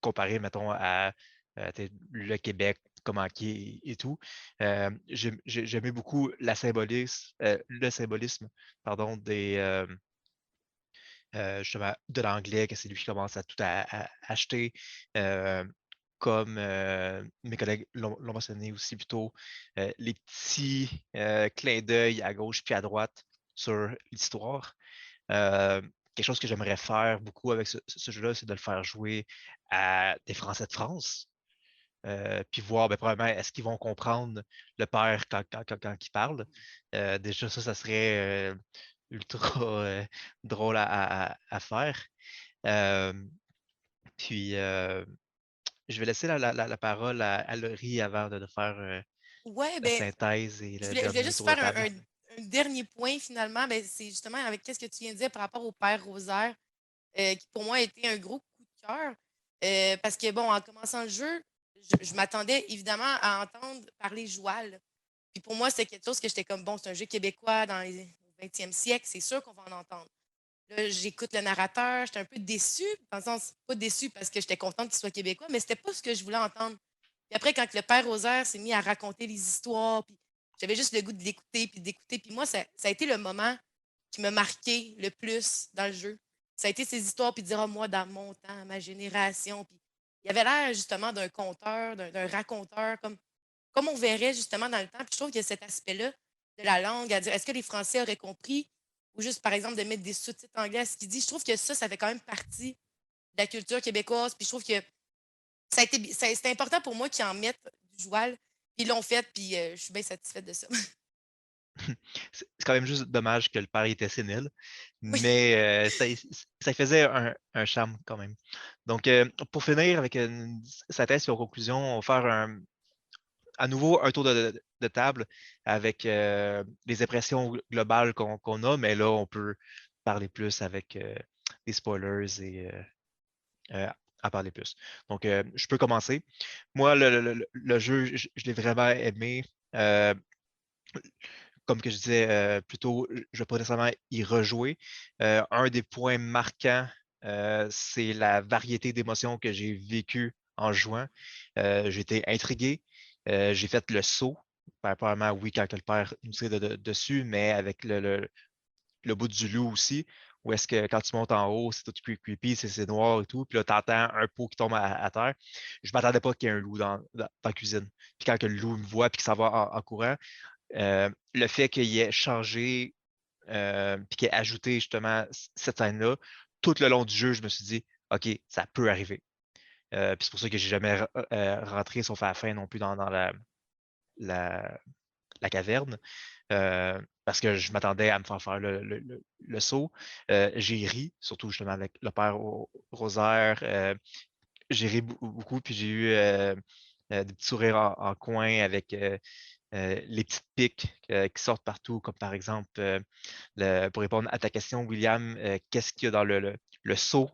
Comparé, mettons, à le Québec, comment qui est et tout. J'aimais beaucoup le symbolisme, pardon, justement, de l'anglais, que c'est lui qui commence à tout à acheter. Comme mes collègues l'ont mentionné aussi plus tôt, les petits clins d'œil à gauche puis à droite sur l'histoire. Quelque chose que j'aimerais faire beaucoup avec ce jeu-là, c'est de le faire jouer à des Français de France. Puis voir, ben, probablement, est-ce qu'ils vont comprendre le père quand il parle. Déjà, ça serait ultra drôle à faire. Euh, puis, je vais laisser la parole à Laurie avant de faire
Ouais,
la
ben,
synthèse et
je
le
voulais
dernier
juste
tour de
faire
table.
un dernier point finalement. Ben, c'est justement avec ce que tu viens de dire par rapport au Père Rosaire, qui pour moi a été un gros coup de cœur. Parce que, bon, en commençant le jeu, je m'attendais évidemment à entendre parler Joual. Puis pour moi, c'était quelque chose que j'étais comme, bon, c'est un jeu québécois dans au 20e siècle, c'est sûr qu'on va en entendre. Là, j'écoute le narrateur, j'étais un peu déçue, dans le sens, pas déçue parce que j'étais contente qu'il soit québécois, mais c'était pas ce que je voulais entendre. Puis après, quand le père Rosaire s'est mis à raconter les histoires, puis j'avais juste le goût de l'écouter, puis d'écouter. Puis moi, ça a été le moment qui m'a marqué le plus dans le jeu. Ça a été ces histoires, puis de dire, ah, moi, dans mon temps, ma génération. Puis il avait l'air justement d'un conteur, d'un raconteur, comme on verrait justement dans le temps. Puis je trouve qu'il y a cet aspect-là de la langue, à dire, est-ce que les Français auraient compris? Ou juste, par exemple, de mettre des sous-titres anglais à ce qu'il dit. Je trouve que ça fait quand même partie de la culture québécoise. Puis je trouve que c'était important pour moi qu'ils en mettent du joual. Puis ils l'ont fait, puis je suis bien satisfaite de ça.
C'est quand même juste dommage que le père était sénile,
Oui.
mais ça faisait un charme quand même. Donc, pour finir avec sa thèse et en conclusion, on va faire à nouveau un tour de table avec les impressions globales qu'on a, mais là, on peut parler plus avec des spoilers et à parler plus. Donc, je peux commencer. Moi, le jeu, je l'ai vraiment aimé. Comme que je disais plus tôt, je ne vais pas nécessairement y rejouer. Un des points marquants, c'est la variété d'émotions que j'ai vécues en jouant. J'ai été intrigué. J'ai fait le saut. Apparemment, oui, quand le père nous tire dessus, mais avec le bout du loup aussi, où est-ce que quand tu montes en haut, c'est tout creepy, c'est noir et tout, puis là, tu entends un pot qui tombe à terre. Je ne m'attendais pas qu'il y ait un loup dans la cuisine. Puis quand que le loup me voit puis que ça va en courant, le fait qu'il ait changé puis qu'il ait ajouté justement cette scène-là, tout le long du jeu, je me suis dit, OK, ça peut arriver. Puis c'est pour ça que j'ai jamais rentré sauf à la fin non plus dans la caverne. Parce que je m'attendais à me faire le saut. J'ai ri, surtout justement avec le père Rosaire. J'ai ri beaucoup, puis j'ai eu des petits sourires en coin avec les petites piques qui sortent partout, comme par exemple, pour répondre à ta question, William, qu'est-ce qu'il y a dans le seau?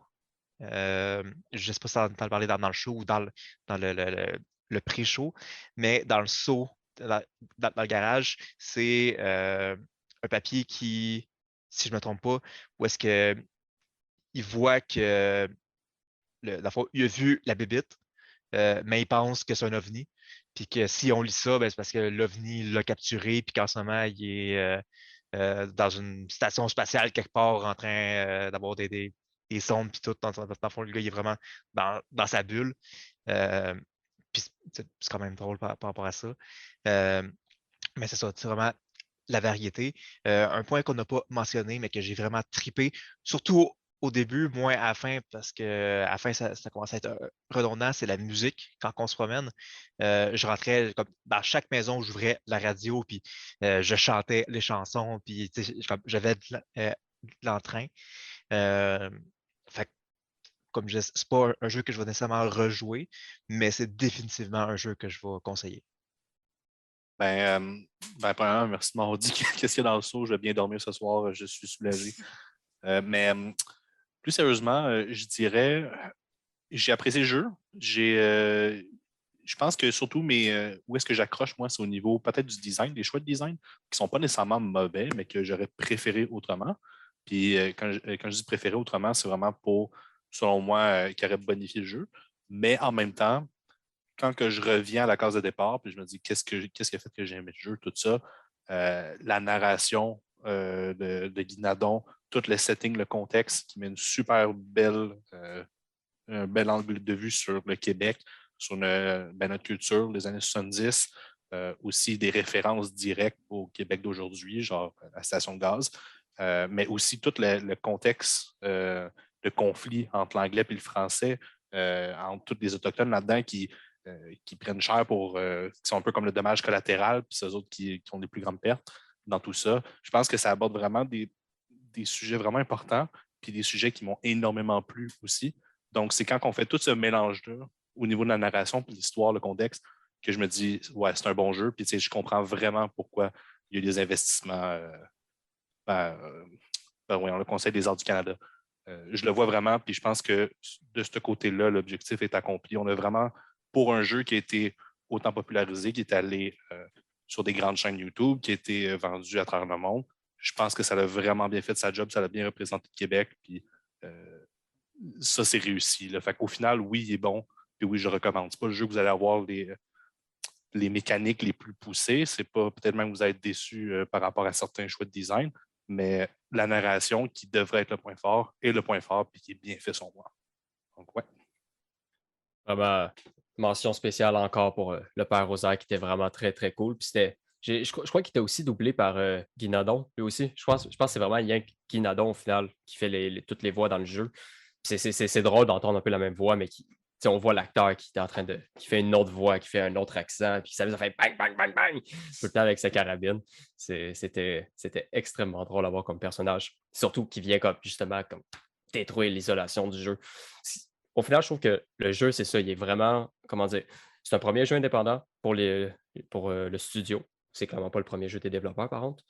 Je ne sais pas si tu as parlé dans le show ou dans le pré-show, mais dans le seau, dans le garage, c'est un papier qui, si je ne me trompe pas, où est-ce qu'il voit que, dans le fond, il a vu la bébite, mais il pense que c'est un ovni. Puis que si on lit ça, ben, c'est parce que l'OVNI l'a capturé, puis qu'en ce moment, il est dans une station spatiale quelque part en train d'avoir des sondes, puis tout. Dans le fond, le gars, il est vraiment dans sa bulle. Euh, puis c'est quand même drôle par rapport à ça. Mais c'est ça, c'est vraiment la variété. Un point qu'on n'a pas mentionné, mais que j'ai vraiment trippé, surtout au début, moins à la fin, parce que à la fin, ça commence à être redondant, c'est la musique quand on se promène. Je rentrais comme dans chaque maison, j'ouvrais la radio, puis je chantais les chansons, puis j'avais de l'entrain. Fait que, comme je dis, c'est pas un jeu que je vais nécessairement rejouer, mais c'est définitivement un jeu que je vais conseiller.
Premièrement, merci de m'avoir dit qu'est-ce qu'il y a dans le seau. Je vais bien dormir ce soir. Je suis soulagé. Mais plus sérieusement, je dirais, j'ai apprécié le jeu. Je pense que surtout, où est-ce que j'accroche, moi, c'est au niveau peut-être du design, des choix de design, qui ne sont pas nécessairement mauvais, mais que j'aurais préféré autrement. Puis quand je dis préféré autrement, c'est vraiment pour, selon moi, qui aurait bonifié le jeu. Mais en même temps, quand que je reviens à la case de départ, puis je me dis qu'est-ce qui a fait que j'ai aimé le jeu, tout ça, la narration de Guy Nadon, tout le setting, le contexte, qui met une super belle, un bel angle de vue sur le Québec, sur notre culture, les années 70, aussi des références directes au Québec d'aujourd'hui, genre la station de gaz, mais aussi tout le contexte de conflit entre l'anglais et le français, entre tous les Autochtones là-dedans qui prennent cher qui sont un peu comme le dommage collatéral, puis ceux autres qui ont les plus grandes pertes dans tout ça. Je pense que ça aborde vraiment des sujets vraiment importants, puis des sujets qui m'ont énormément plu aussi. Donc, c'est quand on fait tout ce mélange-là au niveau de la narration, puis l'histoire, le contexte, que je me dis, ouais, c'est un bon jeu, puis je comprends vraiment pourquoi il y a eu des investissements par le Conseil des arts du Canada. Je le vois vraiment, puis je pense que de ce côté-là, l'objectif est accompli. On a vraiment, pour un jeu qui a été autant popularisé, qui est allé sur des grandes chaînes YouTube, qui a été vendu à travers le monde, je pense que ça a vraiment bien fait sa job, ça a bien représenté le Québec, puis ça, c'est réussi. Là. Fait qu'au final, oui, il est bon, puis oui, je le recommande. C'est pas le jeu que vous allez avoir les mécaniques les plus poussées, c'est pas peut-être même que vous allez être déçu par rapport à certains choix de design, mais la narration qui devrait être le point fort est le point fort, puis qui est bien fait son moi. Donc, ouais.
Vraiment, mention spéciale encore pour le père Rosaire qui était vraiment très, très cool. Puis je crois qu'il était aussi doublé par Guy Nadon, lui aussi. Je pense que c'est vraiment Yann Guy Nadon, au final, qui fait toutes les voix dans le jeu. Puis c'est drôle d'entendre un peu la même voix, mais on voit l'acteur qui fait une autre voix, qui fait un autre accent, puis ça fait bang, bang, bang, bang, tout le temps avec sa carabine. C'était extrêmement drôle à voir comme personnage. Surtout qu'il vient justement comme détruire l'isolation du jeu. Au final, je trouve que le jeu, c'est ça, il est vraiment, comment dire, c'est un premier jeu indépendant pour le studio. C'est clairement pas le premier jeu des développeurs, par contre.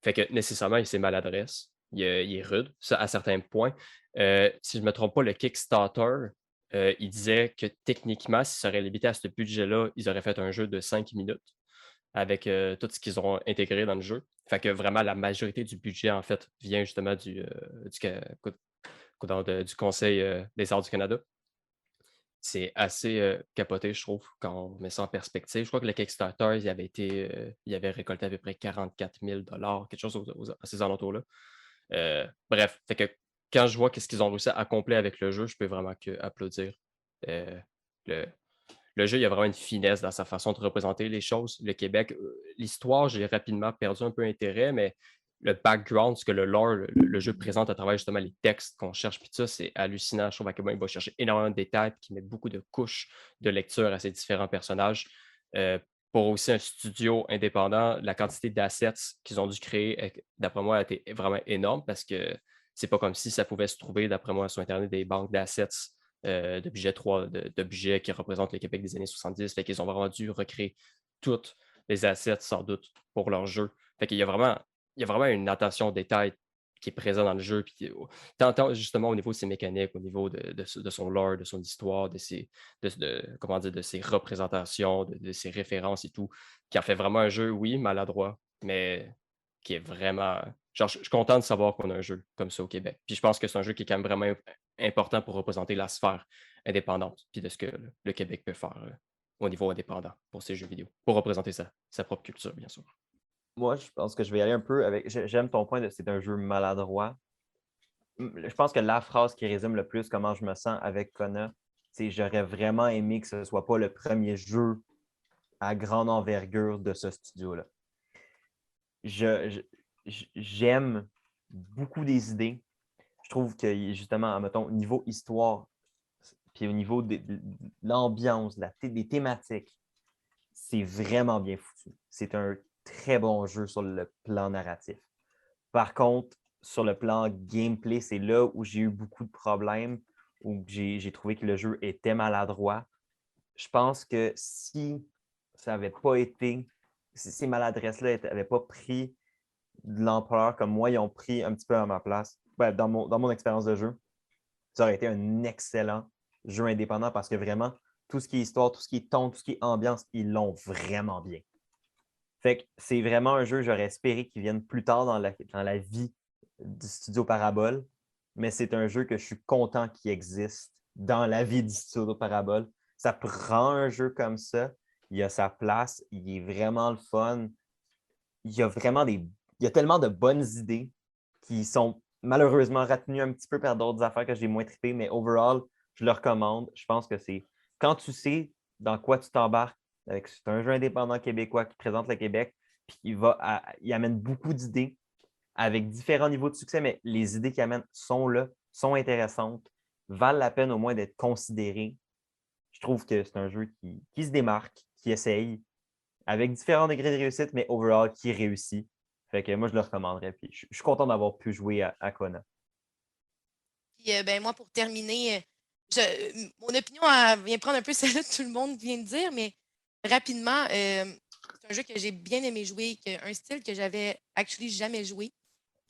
Fait que nécessairement, il y a ses maladresses. il est rude, ça, à certains points. Si je ne me trompe pas, le Kickstarter, il disait que techniquement, si ça serait limité à ce budget-là, ils auraient fait un jeu de 5 minutes avec tout ce qu'ils ont intégré dans le jeu. Fait que vraiment, la majorité du budget, en fait, vient justement du Conseil des arts du Canada. C'est assez capoté, je trouve, quand on met ça en perspective. Je crois que le Kickstarter, il avait récolté à peu près 44 000 quelque chose à ces alentours-là. Bref, fait que quand je vois qu'est-ce qu'ils ont réussi à accomplir avec le jeu, je peux vraiment que applaudir. Le, le jeu, il y a vraiment une finesse dans sa façon de représenter les choses. Le Québec, l'histoire, j'ai rapidement perdu un peu intérêt, mais le background, ce que le lore, le jeu présente à travers justement les textes qu'on cherche, puis ça, c'est hallucinant. Je trouve à quel point il va chercher énormément de détails, puis qu'il met beaucoup de couches de lecture à ces différents personnages. Pour aussi un studio indépendant, la quantité d'assets qu'ils ont dû créer, d'après moi, a été vraiment énorme parce que c'est pas comme si ça pouvait se trouver, d'après moi, sur Internet, des banques d'assets de budget qui représentent le Québec des années 70. Fait qu'ils ont vraiment dû recréer toutes les assets, sans doute, pour leur jeu. Fait qu'il y a vraiment une attention au détail qui est présent dans le jeu. Puis, tant justement au niveau de ses mécaniques, au niveau de son lore, de son histoire, de ses représentations, de ses références et tout, qui en fait vraiment un jeu, oui, maladroit, mais qui est vraiment. Genre, je suis content de savoir qu'on a un jeu comme ça au Québec. Puis je pense que c'est un jeu qui est quand même vraiment important pour représenter la sphère indépendante, puis de ce que le Québec peut faire au niveau indépendant pour ses jeux vidéo, pour représenter sa propre culture, bien sûr.
Moi, je pense que je vais y aller un peu avec. J'aime ton point de c'est un jeu maladroit. Je pense que la phrase qui résume le plus comment je me sens avec Kona, c'est j'aurais vraiment aimé que ce ne soit pas le premier jeu à grande envergure de ce studio-là. J'aime beaucoup des idées. Je trouve que justement, mettons, au niveau histoire, puis au niveau de l'ambiance, des thématiques, c'est vraiment bien foutu. C'est un très bon jeu sur le plan narratif. Par contre, sur le plan gameplay, c'est là où j'ai eu beaucoup de problèmes, où j'ai trouvé que le jeu était maladroit. Je pense que si ça n'avait pas été, si ces maladresses-là n'avaient pas pris de l'ampleur comme moi, ils ont pris un petit peu à ma place, dans mon expérience de jeu, ça aurait été un excellent jeu indépendant parce que vraiment, tout ce qui est histoire, tout ce qui est ton, tout ce qui est ambiance, ils l'ont vraiment bien. Fait que c'est vraiment un jeu, j'aurais espéré qu'il vienne plus tard dans la vie du studio Parabole, mais c'est un jeu que je suis content qu'il existe dans la vie du studio Parabole. Ça prend un jeu comme ça, il a sa place, il est vraiment le fun. Il y a tellement de bonnes idées qui sont malheureusement retenues un petit peu par d'autres affaires que j'ai moins trippé, mais overall, je le recommande. Je pense que c'est quand tu sais dans quoi tu t'embarques, c'est un jeu indépendant québécois qui présente le Québec, puis il amène beaucoup d'idées avec différents niveaux de succès, mais les idées qu'il amène sont là, sont intéressantes, valent la peine au moins d'être considérées. Je trouve que c'est un jeu qui se démarque, qui essaye, avec différents degrés de réussite, mais overall, qui réussit. Fait que moi, je le recommanderais. Puis je suis content d'avoir pu jouer à Kona.
Puis, moi, pour terminer, mon opinion vient prendre un peu celle que tout le monde vient de dire, mais rapidement, c'est un jeu que j'ai bien aimé jouer, un style que j'avais actually jamais joué.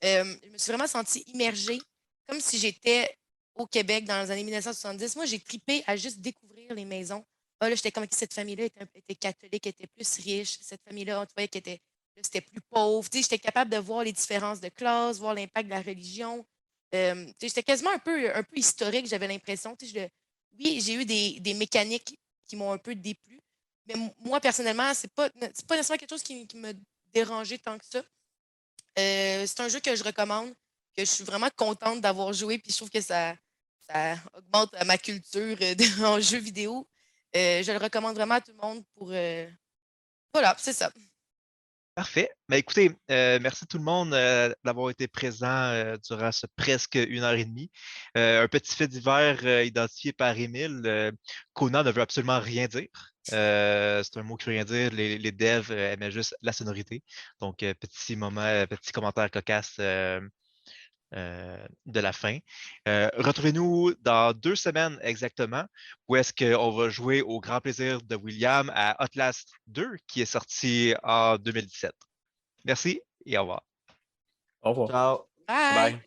Je me suis vraiment sentie immergée, comme si j'étais au Québec dans les années 1970. Moi, j'ai trippé à juste découvrir les maisons. Ah, là, j'étais comme cette famille-là était catholique, était plus riche. Cette famille-là, tu voyais c'était plus pauvre. Tu sais, j'étais capable de voir les différences de classe, voir l'impact de la religion. Tu sais, j'étais quasiment un peu historique, j'avais l'impression. Tu sais, oui, j'ai eu des mécaniques qui m'ont un peu déplu, mais moi, personnellement, c'est pas nécessairement quelque chose qui me dérangeait tant que ça. C'est un jeu que je recommande, que je suis vraiment contente d'avoir joué, puis je trouve que ça augmente ma culture en jeu vidéo. Je le recommande vraiment à tout le monde pour. Voilà, c'est ça.
Parfait. Ben, écoutez, merci tout le monde d'avoir été présent durant ce presque 1 heure et demie. Un petit fait divers identifié par Émile. Kona ne veut absolument rien dire. C'est un mot qui ne veut rien dire. Les devs aimaient juste la sonorité. Donc, petit moment, petit commentaire cocasse de la fin. Retrouvez-nous dans 2 semaines exactement, où est-ce qu'on va jouer au grand plaisir de William à Outlast 2, qui est sorti en 2017. Merci et au revoir.
Au revoir.
Ciao!
Bye!
Bye.